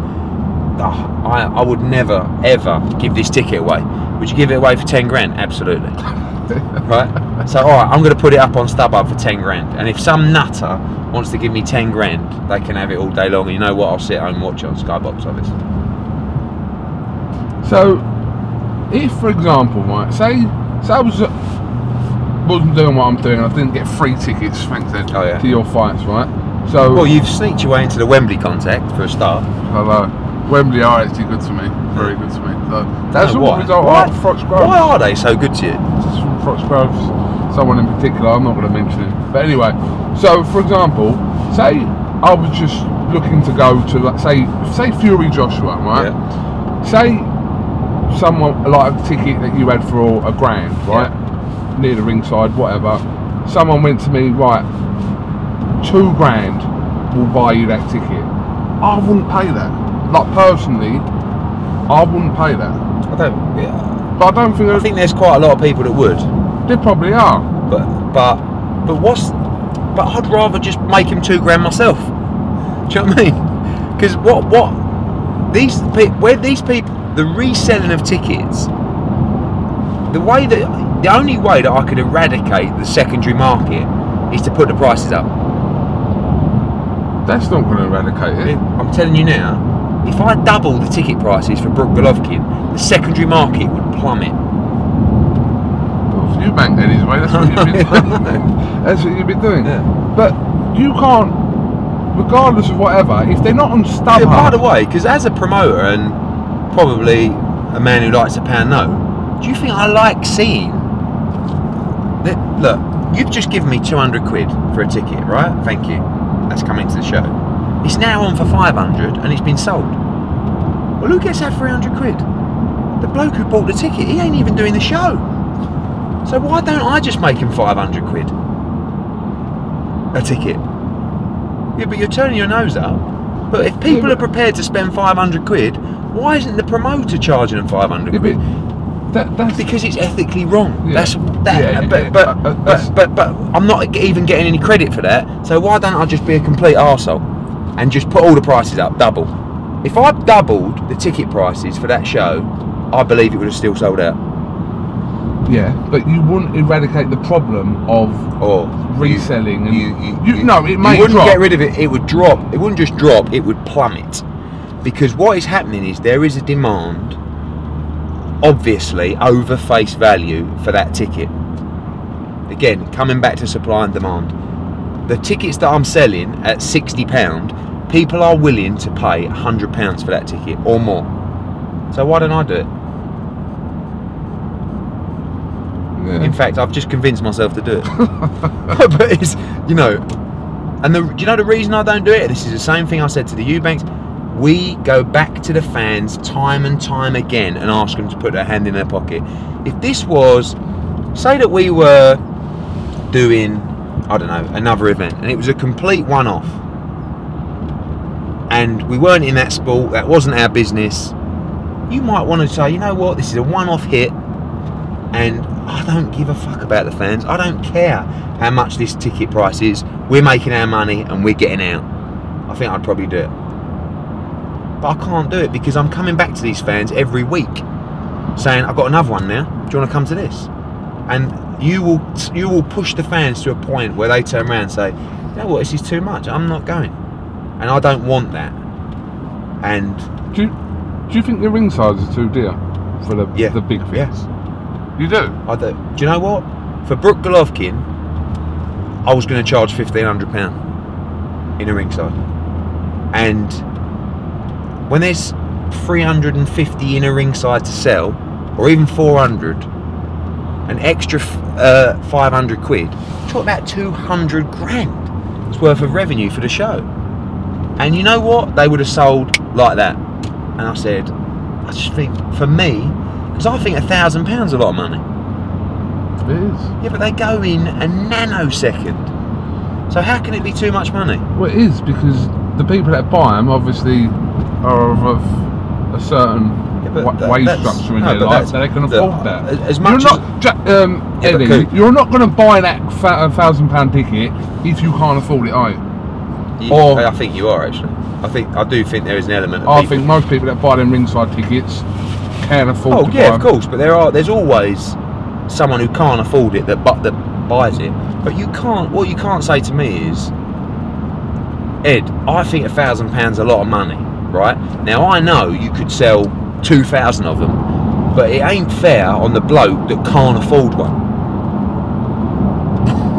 I would never ever give this ticket away. Would you give it away for 10 grand? Absolutely. Right? So alright, I'm going to put it up on STUB-HUB for 10 grand, and if some nutter wants to give me 10 grand, they can have it all day long, and you know what, I'll sit home and watch it on Sky Box Office. So if, for example, right, say I wasn't doing what I'm doing, I didn't get free tickets thanks to your fights, right? So well, you've sneaked your way into the Wembley contact for a start. Hello. Wembley are actually good to me, very good to me. So that's no, all result of Froxgrove. Why are they so good to you? Just from Froxgrove, someone in particular, I'm not going to mention him. But anyway, so for example, say I was just looking to go to, like, say Fury Joshua, right? Yeah. Say someone like a ticket that you had for a grand, right? Yeah. Near the ringside, whatever. Someone went to me, right, 2 grand will buy you that ticket. I wouldn't pay that. Like personally, I wouldn't pay that. But I don't think. I think there's quite a lot of people that would. There probably are. But I'd rather just make him 2 grand myself. Do you know what I mean? Because these people, the reselling of tickets, the only way that I could eradicate the secondary market is to put the prices up. That's not going to eradicate it. I'm telling you now, if I double the ticket prices for Brook Golovkin, the secondary market would plummet. Well, if you bank Eddie's way, that's what you've been doing. That's what you've been doing. Yeah. But you can't regardless of whatever, if they're not on STUB-HUB... Yeah, by the way, because as a promoter and probably a man who likes a pound note, do you think I like seeing that? Look, you've just given me 200 quid for a ticket, right? Thank you. That's coming to the show. It's now on for 500 and it's been sold. Well, who gets that 300 quid? The bloke who bought the ticket, he ain't even doing the show. So why don't I just make him 500 quid a ticket? Yeah, but you're turning your nose up. But if people are prepared to spend 500 quid, why isn't the promoter charging them 500 quid? That's because it's ethically wrong. Yeah. But I'm not even getting any credit for that. So why don't I just be a complete arsehole and just put all the prices up, double? If I doubled the ticket prices for that show, I believe it would have still sold out. Yeah, but you wouldn't eradicate the problem of reselling. No, it may drop. You wouldn't get rid of it. It would drop. It wouldn't just drop. It would plummet. Because what is happening is there is a demand, obviously, over face value for that ticket. Again, coming back to supply and demand. The tickets that I'm selling at £60, people are willing to pay £100 for that ticket or more. So why don't I do it? Yeah. In fact, I've just convinced myself to do it. But it's, you know, and do you know the reason I don't do it? This is the same thing I said to the EUBANKS. We go back to the fans time and time again and ask them to put their hand in their pocket. If this was, say that we were doing, I don't know, another event, and it was a complete one-off, and we weren't in that sport, that wasn't our business, you might want to say, you know what, this is a one-off hit, and I don't give a fuck about the fans. I don't care how much this ticket price is. We're making our money and we're getting out. I think I'd probably do it. But I can't do it because I'm coming back to these fans every week saying, I've got another one now. Do you want to come to this? And you will push the fans to a point where they turn around and say, you know what, this is too much. I'm not going. And I don't want that. And do you think the ring size is too dear for the big fans? Yes. You do? I do. Do you know what? For Brooke Golovkin, I was going to charge £1,500 in a ringside. And when there's 350 in a ringside to sell, or even 400, an extra 500 quid, talk about 200 grand worth of revenue for the show. And you know what? They would have sold like that. And I said, I just think, for me, because I think £1,000 is a lot of money. It is. Yeah, but they go in a nanosecond. So how can it be too much money? Well, it is, because the people that buy them obviously are of a certain wage structure in their life, so they can afford that. As much Eddie, you're not going to buy that £1,000 ticket if you can't afford it, are you? I think you are, actually. I do think there is an element of I think most people that buy them ringside tickets can afford to buy of course, but there's always someone who can't afford it that buys it. But you can't. What you can't say to me is, Ed, I think £1,000 a lot of money, right? Now I know you could sell 2,000 of them, but it ain't fair on the bloke that can't afford one.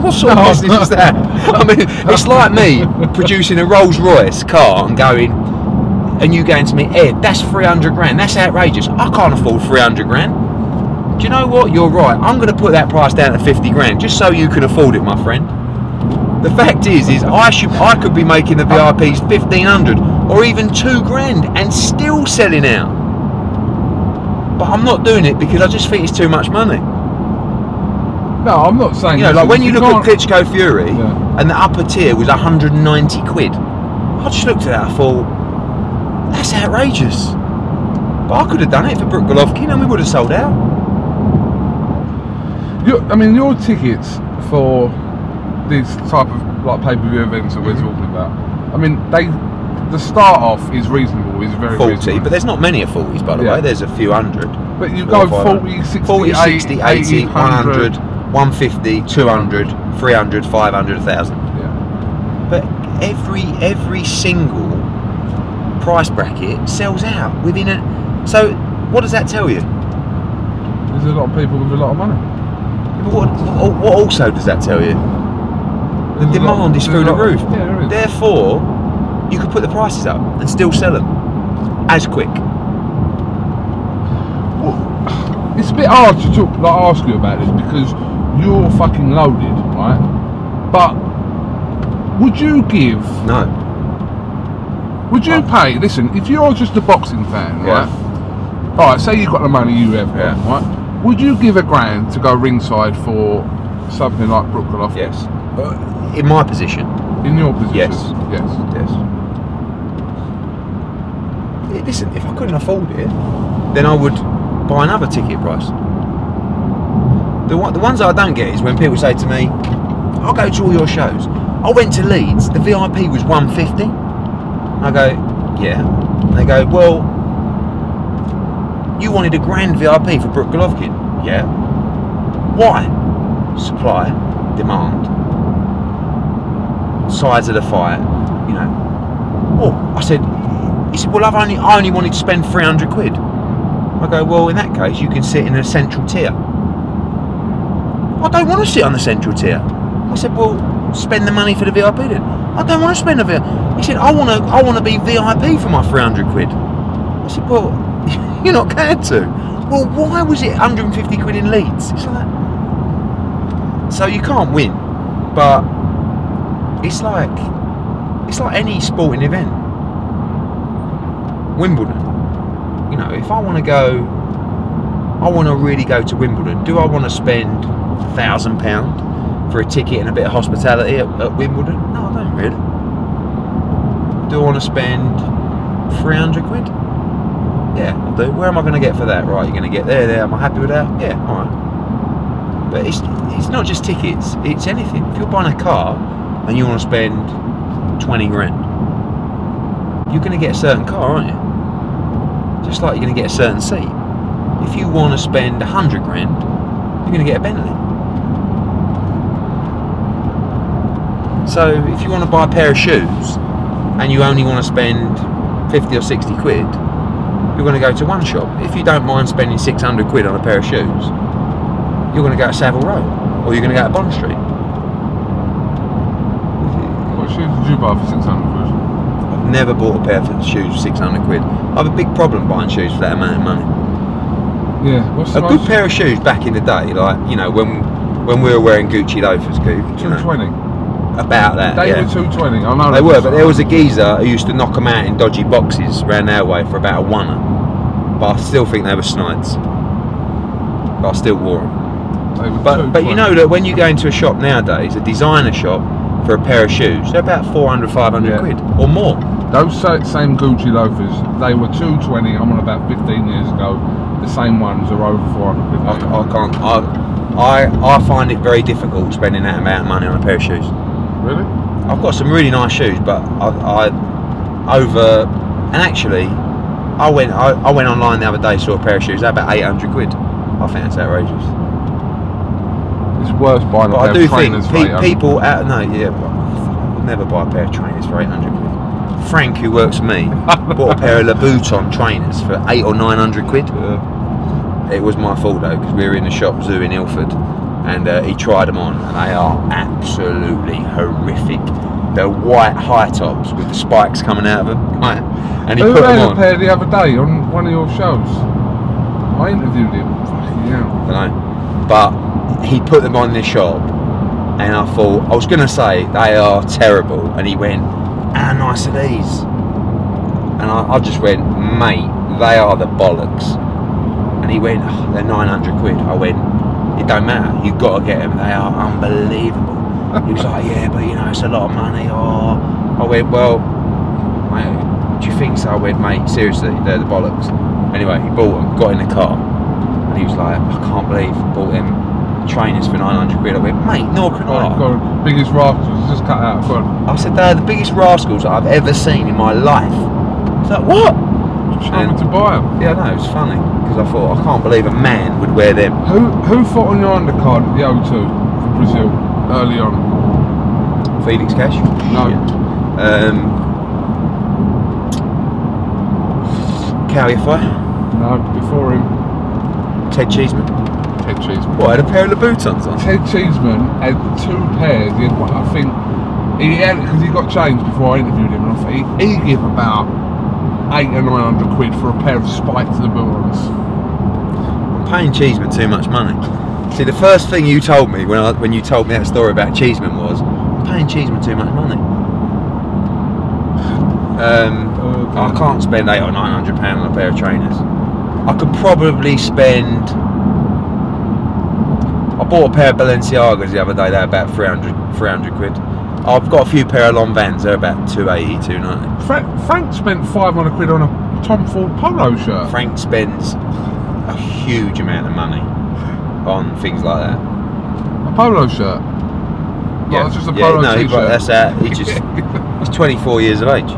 What sort of business is that? I mean, it's like me producing a Rolls Royce car and you going to me, Ed, that's 300 grand, that's outrageous. I can't afford 300 grand. Do you know what? You're right. I'm going to put that price down to 50 grand just so you can afford it, my friend. The fact is I could be making the VIPs 1,500 or even 2 grand and still selling out. But I'm not doing it because I just think it's too much money. No, I'm not saying. You know, like when you look at Klitschko Fury and the upper tier was 190 quid. I just looked at that, I thought, that's outrageous. But I could have done it for Brooke Golovkin and we would have sold out. Your tickets for these type of like pay-per-view events that we're talking about, the start off is reasonable, is very 40, reasonable. but there's not many of 40s, by the way. There's a few hundred. But you go 40, 60, 80, 100, 150, 200, 300, 500, 1,000. Yeah. But every single price bracket sells out within a. So what does that tell you? There's a lot of people with a lot of money. Yeah, but what also does that tell you? The demand is through the roof. Yeah, there is. Therefore, you could put the prices up and still sell them as quick. Well, it's a bit hard to talk, like, ask you about this because you're fucking loaded, right? But would you give? No. Would you pay? Listen, if you're just a boxing fan, right? All right, say you've got the money you have, right? Would you give £1,000 to go ringside for something like Brook Golovkin? Yes. In my position. In your position? Yes. Yes. Listen, if I couldn't afford it, then I would buy another ticket price. The ones that I don't get is when people say to me, I'll go to all your shows. I went to Leeds, the VIP was £150. I go, yeah. And they go, well, you wanted £1,000 VIP for Brook Golovkin. Yeah. Why? Supply, demand, size of the fight, you know. Oh, I said, he said, well, I only wanted to spend £300. I go, well, in that case, you can sit in a central tier. I don't want to sit on the central tier. I said, well, spend the money for the VIP then. I don't want to spend the VIP. He said, I want to be VIP for my £300. I said, well, you're not going to. Well, why was it £150 in Leeds? It's like, so you can't win, but it's like any sporting event. Wimbledon, you know, if I want to go, I want to really go to Wimbledon. Do I want to spend £1,000 for a ticket and a bit of hospitality at Wimbledon? No, I don't really. Do I want to spend £300? Yeah, I do. Where am I going to get for that? Right, you're going to get there. Am I happy with that? Yeah, all right. But it's not just tickets. It's anything. If you're buying a car and you want to spend 20 grand, you're going to get a certain car, aren't you? Just like you're going to get a certain seat. If you want to spend 100 grand, you're going to get a Bentley. So if you want to buy a pair of shoes and you only want to spend 50 or 60 quid, you're going to go to one shop. If you don't mind spending 600 quid on a pair of shoes, you're going to go to Savile Row, or you're going to go to Bond Street. What shoes did you buy for 600 quid? I've never bought a pair of shoes for 600 quid. I have a big problem buying shoes for that amount of money. Yeah, what's the a good pair of shoes back in the day, like, you know, when we were wearing Gucci loafers, Coop. 220. About that. They were 220. I know they were, but there was a geezer who used to knock them out in dodgy boxes around our way for about a £1. But I still think they were snides. But I still wore them. But you know that when you go into a shop nowadays, a designer shop, for a pair of shoes, they're about 400, 500 quid or more. Those same Gucci loafers, they were 220. I'm on about 15 years ago. The same ones are over 400 quid. I find it very difficult spending that amount of money on a pair of shoes. Really? I've got some really nice shoes, but I went online the other day, saw a pair of shoes, they're about 800 quid. I think that's outrageous. It's worse buying a pair of trainers for 800. People out, no, yeah, I would never buy a pair of trainers for 800 quid. Frank, who works for me, bought a pair of Louboutin trainers for 800 or 900 quid. Yeah. It was my fault though, because we were in the shop zoo in Ilford, and he tried them on, and they are absolutely horrific. They're white high tops with the spikes coming out of them, right? And he put them on. A pair the other day on one of your shows. I interviewed him. Fucking hell. I don't know, but he put them on in the shop, and I thought, I was going to say they are terrible, and he went, how nice are these? And I just went, mate, they are the bollocks. And he went, oh, they're 900 quid. I went, it don't matter, you've got to get them, they are unbelievable. He was like, yeah, but you know, it's a lot of money. Oh, I went, well, mate, do you think so? I went, mate, seriously, they're the bollocks. Anyway, he bought them, got in the car, and he was like, I can't believe I bought him trainers for 900 quid. I went, mate, nor can I. God, biggest rascals, just cut out. I said, they're the biggest rascals I've ever seen in my life. He's like, what? Trying to buy them. Yeah, I know, it's funny, because I thought, I can't believe a man would wear them. Who fought on your undercard at the O2 for Brazil early on? Felix Cash? No. Calify? No, before him. Ted Cheeseman? Ted Cheeseman. What, had a pair of Louboutins on? Ted Cheeseman had two pairs. He had, I think, He had, because he got changed before I interviewed him, and I thought he give about 800 or 900 quid for a pair of spikes to the bullets. I'm paying Cheeseman too much money. See, the first thing you told me when you told me that story about Cheeseman was, I'm paying Cheeseman too much money. I can't spend 800 or 900 pounds on a pair of trainers. I could probably spend. I bought a pair of Balenciagas the other day. They're about 300 quid. I've got a few pair of Long Vans. They're about 280, 290. Frank spent 500 quid on a Tom Ford polo shirt. Frank spends a huge amount of money on things like that. A polo shirt. Yeah, it's just a polo t-shirt. That's that. He's 24 years of age.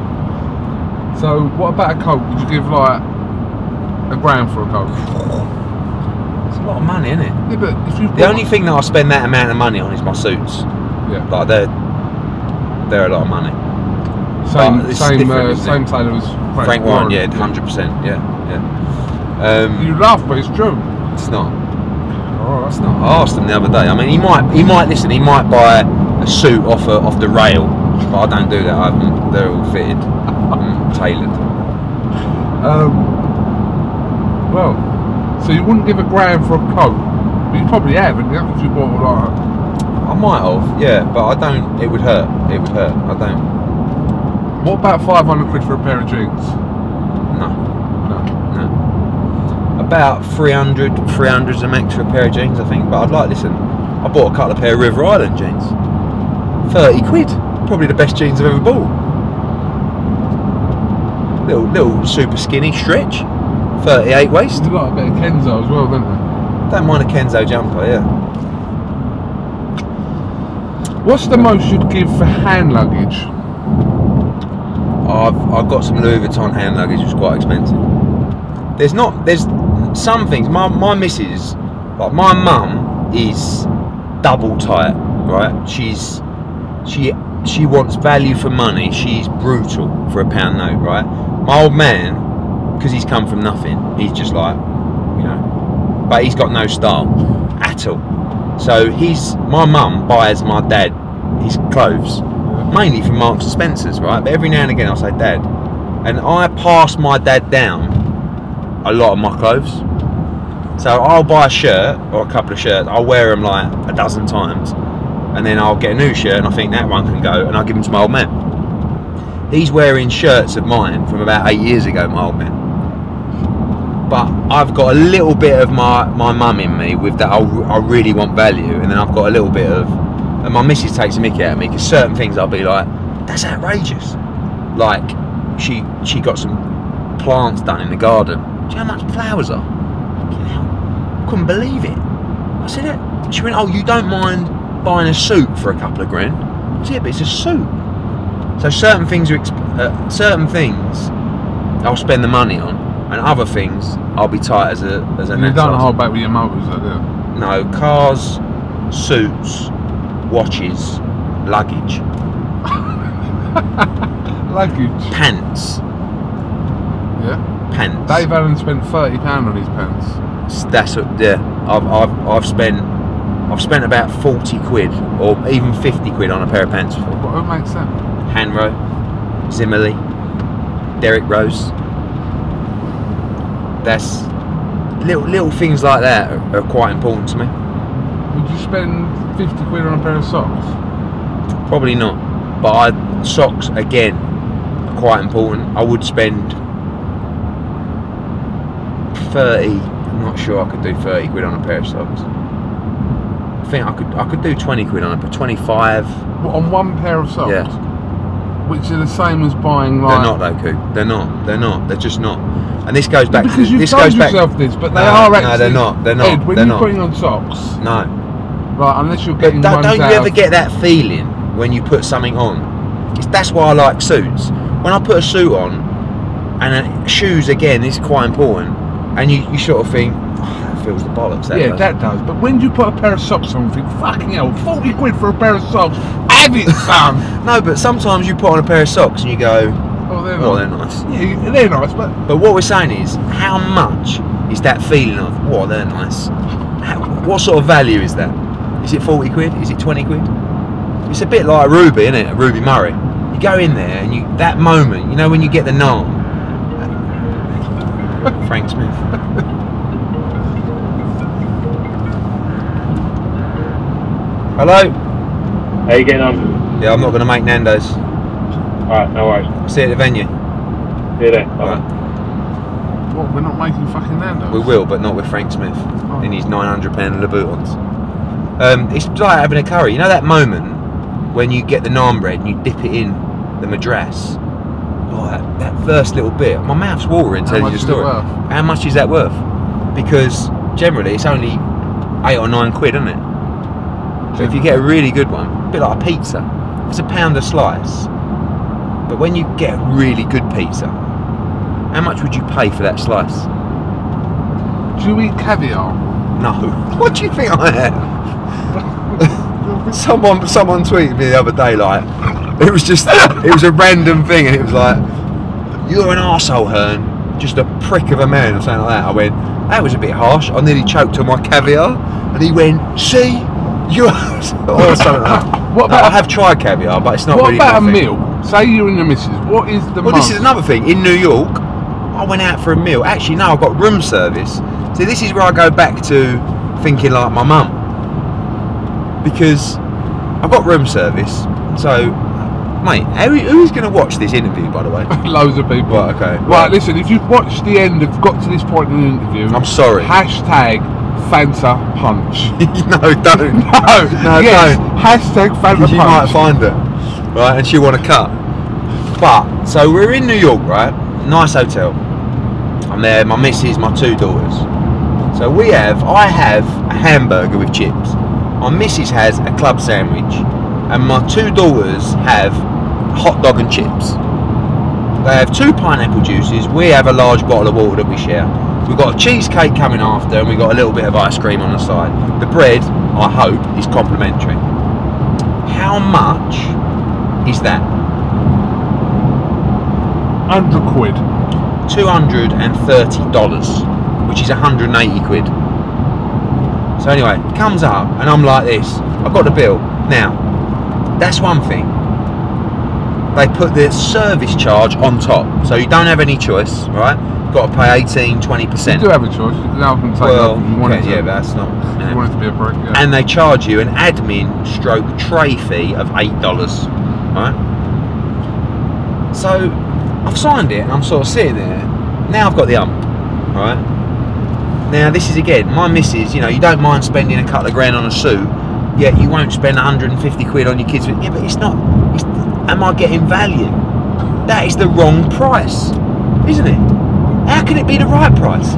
So what about a coat? Would you give like £1,000 for a coat? It's a lot of money, isn't it? Yeah, but if you the only thing that I spend that amount of money on is my suits. Yeah. Like they're a lot of money. Same tailor as Frank Warren, yeah, 100%, yeah. You laugh, but it's true. It's not. Oh, it's not. I asked him the other day. I mean, he might listen. He might buy a suit off the rail, but I don't do that. They're all fitted, tailored. Well, so you wouldn't give £1,000 for a coat, but you probably have, wouldn't you? If you bought like. I might have, yeah, but I don't. It would hurt. It would hurt. I don't. What about 500 quid for a pair of jeans? No. About 300's a max for a pair of jeans, I think. But I'd like, listen, I bought a couple of pair of River Island jeans. 30 quid. Probably the best jeans I've ever bought. Little super skinny stretch. 38 waist. You like a bit of Kenzo as well, don't you? Don't mind a Kenzo jumper, yeah. What's the most you'd give for hand luggage? I've got some Louis Vuitton hand luggage, which is quite expensive. There's some things. My missus, like my mum, is double tight, right? She wants value for money. She's brutal for £1 note, right? My old man, because he's come from nothing, he's just like, you know, but he's got no style at all. So my mum buys my dad his clothes, mainly from Marks and Spencer's, right? But every now and again I'll say Dad, and I pass my dad down a lot of my clothes. So I'll buy a shirt or a couple of shirts, I'll wear them like a dozen times, and then I'll get a new shirt and I think that one can go, and I'll give them to my old man. He's wearing shirts of mine from about 8 years ago, my old man. But I've got a little bit of my mum in me with that. I really want value, and then I've got a little bit of, and my missus takes a mickey out of me because certain things I'll be like, that's outrageous. Like she got some plants done in the garden. Do you know how much flowers are? I couldn't believe it. I said it. She went, oh, you don't mind buying a suit for a couple of grand? I said, yeah, but it's a suit. So certain things I'll spend the money on, and other things I'll be tight as a You don't hold back with your motors, though, do you? No, cars, suits, watches, luggage. Luggage? Pants. Yeah? Pants. Dave Allen spent £30 on his pants. That's what, yeah. I've spent about 40 quid or even 50 quid on a pair of pants before. What makes that? Hanro, Zimmerly, Derrick Rose. That's little things like that are quite important to me. Would you spend 50 quid on a pair of socks? Probably not, but socks again are quite important. I would spend 30. I'm not sure I could do 30 quid on a pair of socks. I think I could do 20 quid on a 25. What, on one pair of socks? Yeah. Which are the same as buying like. They're not though, Coop. They're not. They're just not. And this goes back. Because you've told yourself this, but they are actually. No, they're not. They're not. Ed, when you're putting on socks. No. Right, unless you're getting. But don't you ever get that feeling when you put something on? That's why I like suits. When I put a suit on, and shoes again, this is quite important, and you sort of think, oh, that feels the bollocks. That does. But when you put a pair of socks on, you think, fucking hell, 40 quid for a pair of socks. Have it, son. No, but sometimes you put on a pair of socks and you go, oh, they're nice. Yeah, they're nice, but what we're saying is, how much is that feeling of, oh, they're nice? What sort of value is that? Is it 40 quid? Is it 20 quid? It's a bit like Ruby, isn't it? Ruby Murray. You go in there and that moment, you know, when you get the naan. Frank Smith. Hello? How you getting on? Yeah, I'm not going to make Nando's. Alright, no worries. See you at the venue. See you there. Bye. What, we're not making fucking Nando's? We will, but not with Frank Smith in his £900 Louboutins. It's like having a curry. You know that moment when you get the naan bread and you dip it in the madras? Oh, that first little bit. My mouth's watering telling you the story. How much is that worth? Because generally it's only 8 or 9 quid, isn't it? So if you get a really good one, a bit like a pizza, it's £1 a slice. But when you get a really good pizza, how much would you pay for that slice? Do you eat caviar? No. What do you think I am? Someone tweeted me the other day, like, it was a random thing, and it was like, you're an arsehole, Hearn, just a prick of a man, or something like that. I went, that was a bit harsh. I nearly choked on my caviar. And he went, see, you're or something like that. What about, I have tried caviar, but it's not really my thing. What about a meal? Say you and your missus, what is the Well, this is another thing. In New York, I went out for a meal. Actually, no, I've got room service. See, this is where I go back to thinking like my mum. Because I've got room service, so, mate, who's going to watch this interview, by the way? Loads of people. Right, okay. Right, listen, if you've watched the end, got to this point in the interview, I'm sorry. Hashtag Fanta Punch. No, don't. No, yes, don't. Hashtag Fanta Punch. You might find it, right, and she'll want to cut. But, so we're in New York, right? Nice hotel. I'm there, my missus, my 2 daughters. So I have a hamburger with chips. My missus has a club sandwich, and my 2 daughters have hot dog and chips. They have 2 pineapple juices. We have a large bottle of water that we share. We've got a cheesecake coming after, and we've got a little bit of ice cream on the side. The bread, I hope, is complimentary. How much is that? 100 quid. $230, which is 180 quid. So anyway, it comes up and I'm like this. I've got the bill. Now, that's one thing. They put the service charge on top, so you don't have any choice, right? You've got to pay 18-20%. You do have a choice. You can take yeah, but that's not. You want it to be a break, yeah. And they charge you an admin/tray fee of $8, right? So I've signed it and I'm sort of sitting there. Now I've got the right? Now this is again, my missus, you know, you don't mind spending a couple of grand on a suit, yet you won't spend 150 quid on your kids. Yeah, but it's not, am I getting value? That is the wrong price, isn't it? How can it be the right price?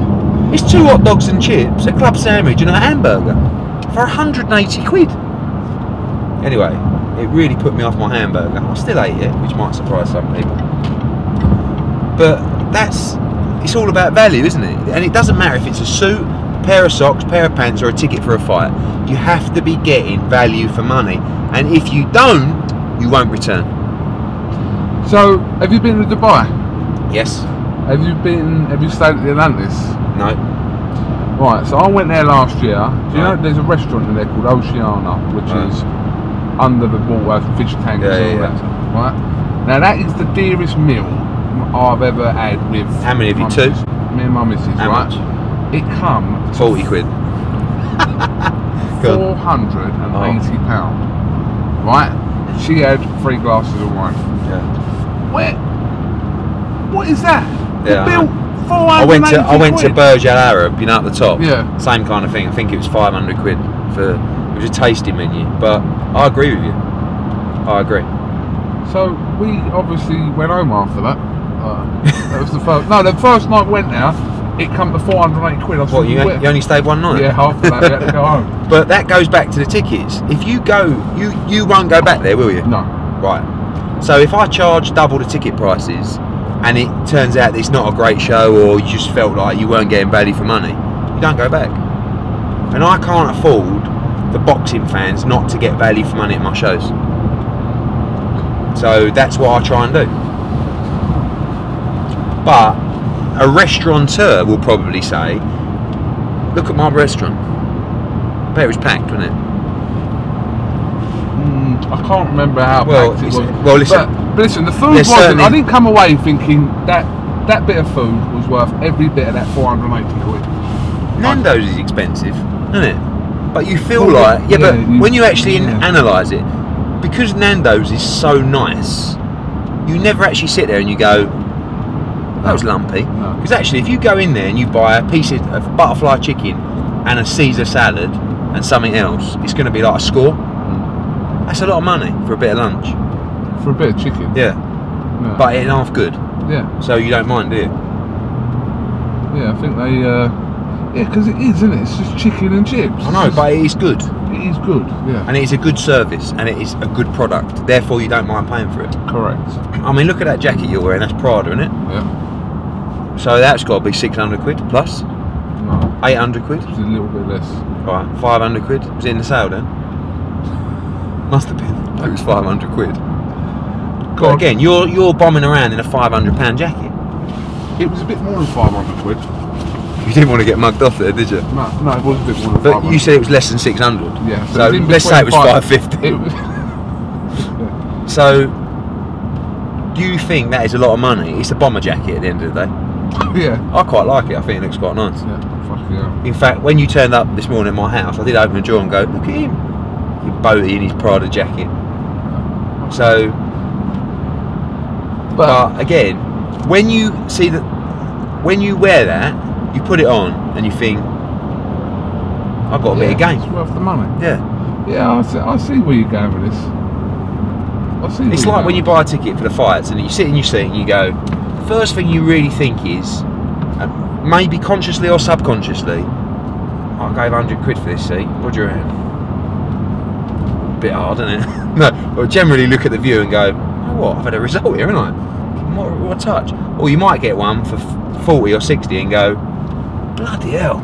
It's 2 hot dogs and chips, a club sandwich and a hamburger for 180 quid. Anyway, it really put me off my hamburger. I still ate it, which might surprise some people. But it's all about value, isn't it? And it doesn't matter if it's a suit, a pair of socks, pair of pants, or a ticket for a fight. You have to be getting value for money. And if you don't, you won't return. So, have you been to Dubai? Yes. Have you stayed at the Atlantis? No. Right, so I went there last year. Do you know there's a restaurant in there called Oceana, which is under the water, fish tanks and all that. Right? Now that is the dearest meal I've ever had with. How many of you? 2? Me and my missus, How right? much? It comes 40 quid. £480. Right? She had 3 glasses of wine. Yeah. What is that? Yeah. The bill, 480 I went to Burj Al Arab, you know, at the top. Yeah. Same kind of thing. I think it was 500 quid for. It was a tasting menu, but I agree with you. I agree. So we obviously went home after that. That was the first. No, the first night went there. It come to 480 quid. What, you only stayed one night? Yeah, after that we had to go home. But that goes back to the tickets. If you go, you won't go back there, will you? No. Right. So if I charge double the ticket prices, and it turns out that it's not a great show, or you just felt like you weren't getting value for money, you don't go back. And I can't afford the boxing fans not to get value for money at my shows. So that's what I try and do. But a restaurateur will probably say, look at my restaurant. I bet it was packed, wasn't it? I can't remember how packed it was. Well, listen. But listen, the food wasn't. I didn't come away thinking that bit of food was worth every bit of that 480 quid. Nando's is expensive, isn't it? But you feel like, but when you actually analyse it, because Nando's is so nice, you never actually sit there and you go, that was lumpy. Because actually, if you go in there and you buy a piece of butterfly chicken and a Caesar salad and something else, it's going to be like a score. That's a lot of money for a bit of lunch. For a bit of chicken? Yeah. But it's half good. Yeah. So you don't mind, do you? Yeah, I think they... yeah, because it is, isn't it? It's just chicken and chips. I know, but it is good. It is good, yeah. And it is a good service, and it is a good product. Therefore, you don't mind paying for it. Correct. I mean, look at that jacket you're wearing. That's Prada, isn't it? Yeah. So that's got to be 600 quid plus? No. 800 quid? It was a little bit less. Right, 500 quid? Was it in the sale then? Must have been. It was 500 quid. But again, you're bombing around in a £500 jacket. It was a bit more than 500 quid. You didn't want to get mugged off there, did you? No, it was a bit more than 500. But you said it was less than 600. Yeah. So let's say it was 550. It was So, do you think that is a lot of money? It's a bomber jacket at the end of the day. Yeah. I quite like it. I think it looks quite nice. Yeah, fuck yeah. In fact, when you turned up this morning at my house, I did open the drawer and go, look at him. Your boaty in his Prada jacket. So, but again, when you see that, when you wear that, you put it on and you think, I've got a bit of game. It's worth the money. Yeah. Yeah, I see where you're going with this. It's like when you buy a ticket for the fights and you sit in your seat and you go, the first thing you really think is, maybe consciously or subconsciously, I gave 100 quid for this seat, what do you reckon? Bit hard, isn't it? No, but generally look at the view and go, oh, what, I've had a result here, haven't I? What a touch. Or you might get one for 40 or 60 and go, bloody hell,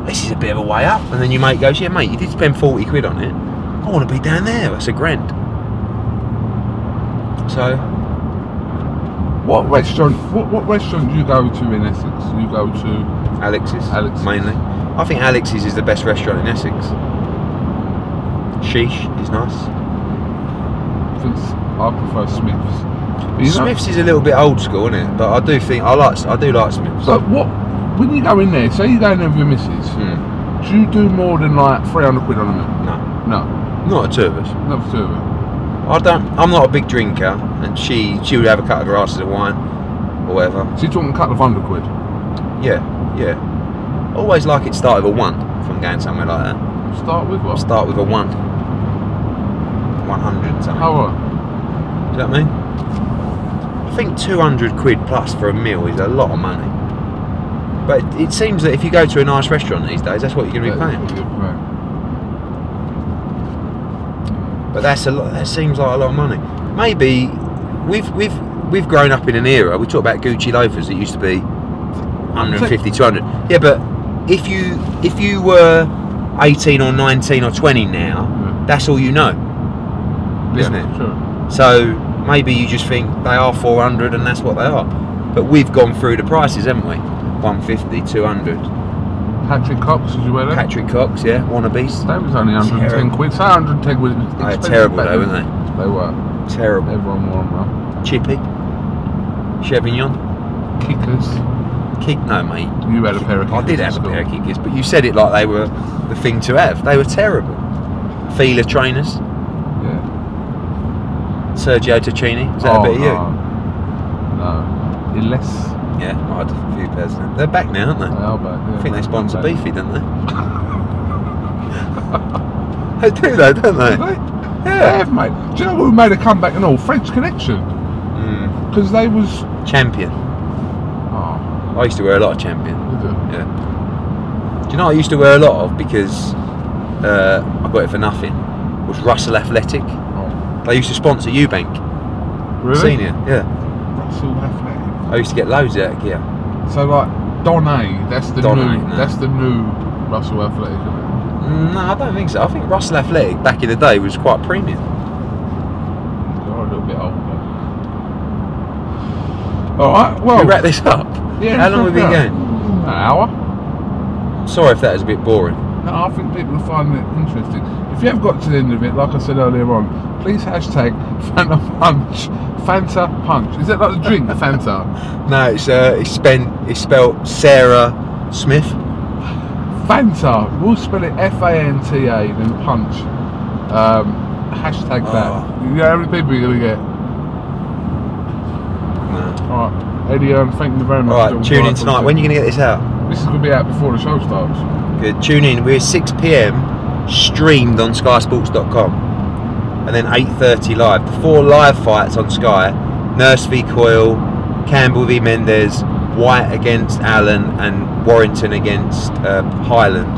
this is a bit of a way up. And then your mate goes, yeah mate, you did spend 40 quid on it, I want to be down there, that's £1,000. So, what restaurant do you go to in Essex? You go to Alex's Alex's. mainly. I think Alex's is the best restaurant in Essex. Sheesh is nice. I prefer Smith's. Smith's is a little bit old school, isn't it? But I do think I do like Smith's. But when you go in there, say you go in there with your missus, do you do more than like 300 quid on a meal? No. Not the two of us. Not the two of them. I'm not a big drinker, and she would have a couple of glasses of wine or whatever. So you're talking a couple of 100 quid? Yeah. Always like it start with a 1 if I'm going somewhere like that. Start with what? Start with a 1. 100 something. Oh, right. Do you know what I mean? I think 200 quid plus for a meal is a lot of money. But it seems that if you go to a nice restaurant these days, that's what you're going to be paying. But that's a lot. That seems like a lot of money. Maybe we've grown up in an era. We talk about Gucci loafers that used to be 150, 200. Yeah, but if you were 18 or 19 or 20 now, that's all you know, isn't it? Sure. So maybe you just think they are 400 and that's what they are. But we've gone through the prices, haven't we? 150, 200. Patrick Cox, did you wear that? Patrick Cox, yeah, wannabes. That was only 110 quid. So 110 quid. They were terrible though, weren't they? They were. Terrible. Everyone wore them though. Chippy. Chevignon. Kickers. No, mate. You had a pair of kickers. I did have a pair of kickers, but you said it like they were the thing to have. They were terrible. Fila trainers. Yeah. Sergio Tacchini. Is that a bit of you? No. Illes. Yeah, I had a few pairs of them. They're back now, aren't they? They are back, yeah. I think they sponsor Beefy, don't they? They do though, don't they? Yeah. They have, mate. Do you know who made a comeback and all? French Connection. Because they was... Champion. Oh. I used to wear a lot of Champion. You do? Yeah. Do you know what I used to wear a lot of? Because I got it for nothing. Was Russell Athletic. Oh. They used to sponsor EUBANK. Really? Senior, yeah. Russell Athletic. I used to get loads of that gear. So like Donné, that's the new Russell Athletic, isn't it? No, I don't think so. I think Russell Athletic back in the day was quite premium. You're a little bit older. Alright, well... Can we wrap this up? Yeah. How long have we been going? An hour. Sorry if that is a bit boring. No, I think people will find it interesting. If you have got to the end of it, like I said earlier on, please hashtag Fanta Punch. Fanta Punch. Is that like the drink, Fanta? No, it's spelled Sarah Smith. Fanta. We'll spell it F-A-N-T-A, then Punch. Hashtag that. You know how many people you're going to get? No. Alright, Eddie, thank you very much. Alright, tune in tonight. When are you going to get this out? This is going to be out before the show starts. Good. Tune in. We're 6 PM streamed on skysports.com, and then 8:30 live. The 4 live fights on Sky: Nurse v Coyle, Campbell v Mendes, White against Allen, and Warrington against Highland.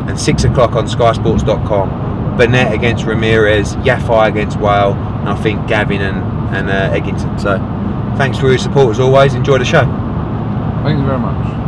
And 6 o'clock on skysports.com: Burnett against Ramirez, Yafai against Whale, and I think Gavin and Eggington. So thanks for your support as always. Enjoy the show. Thank you very much.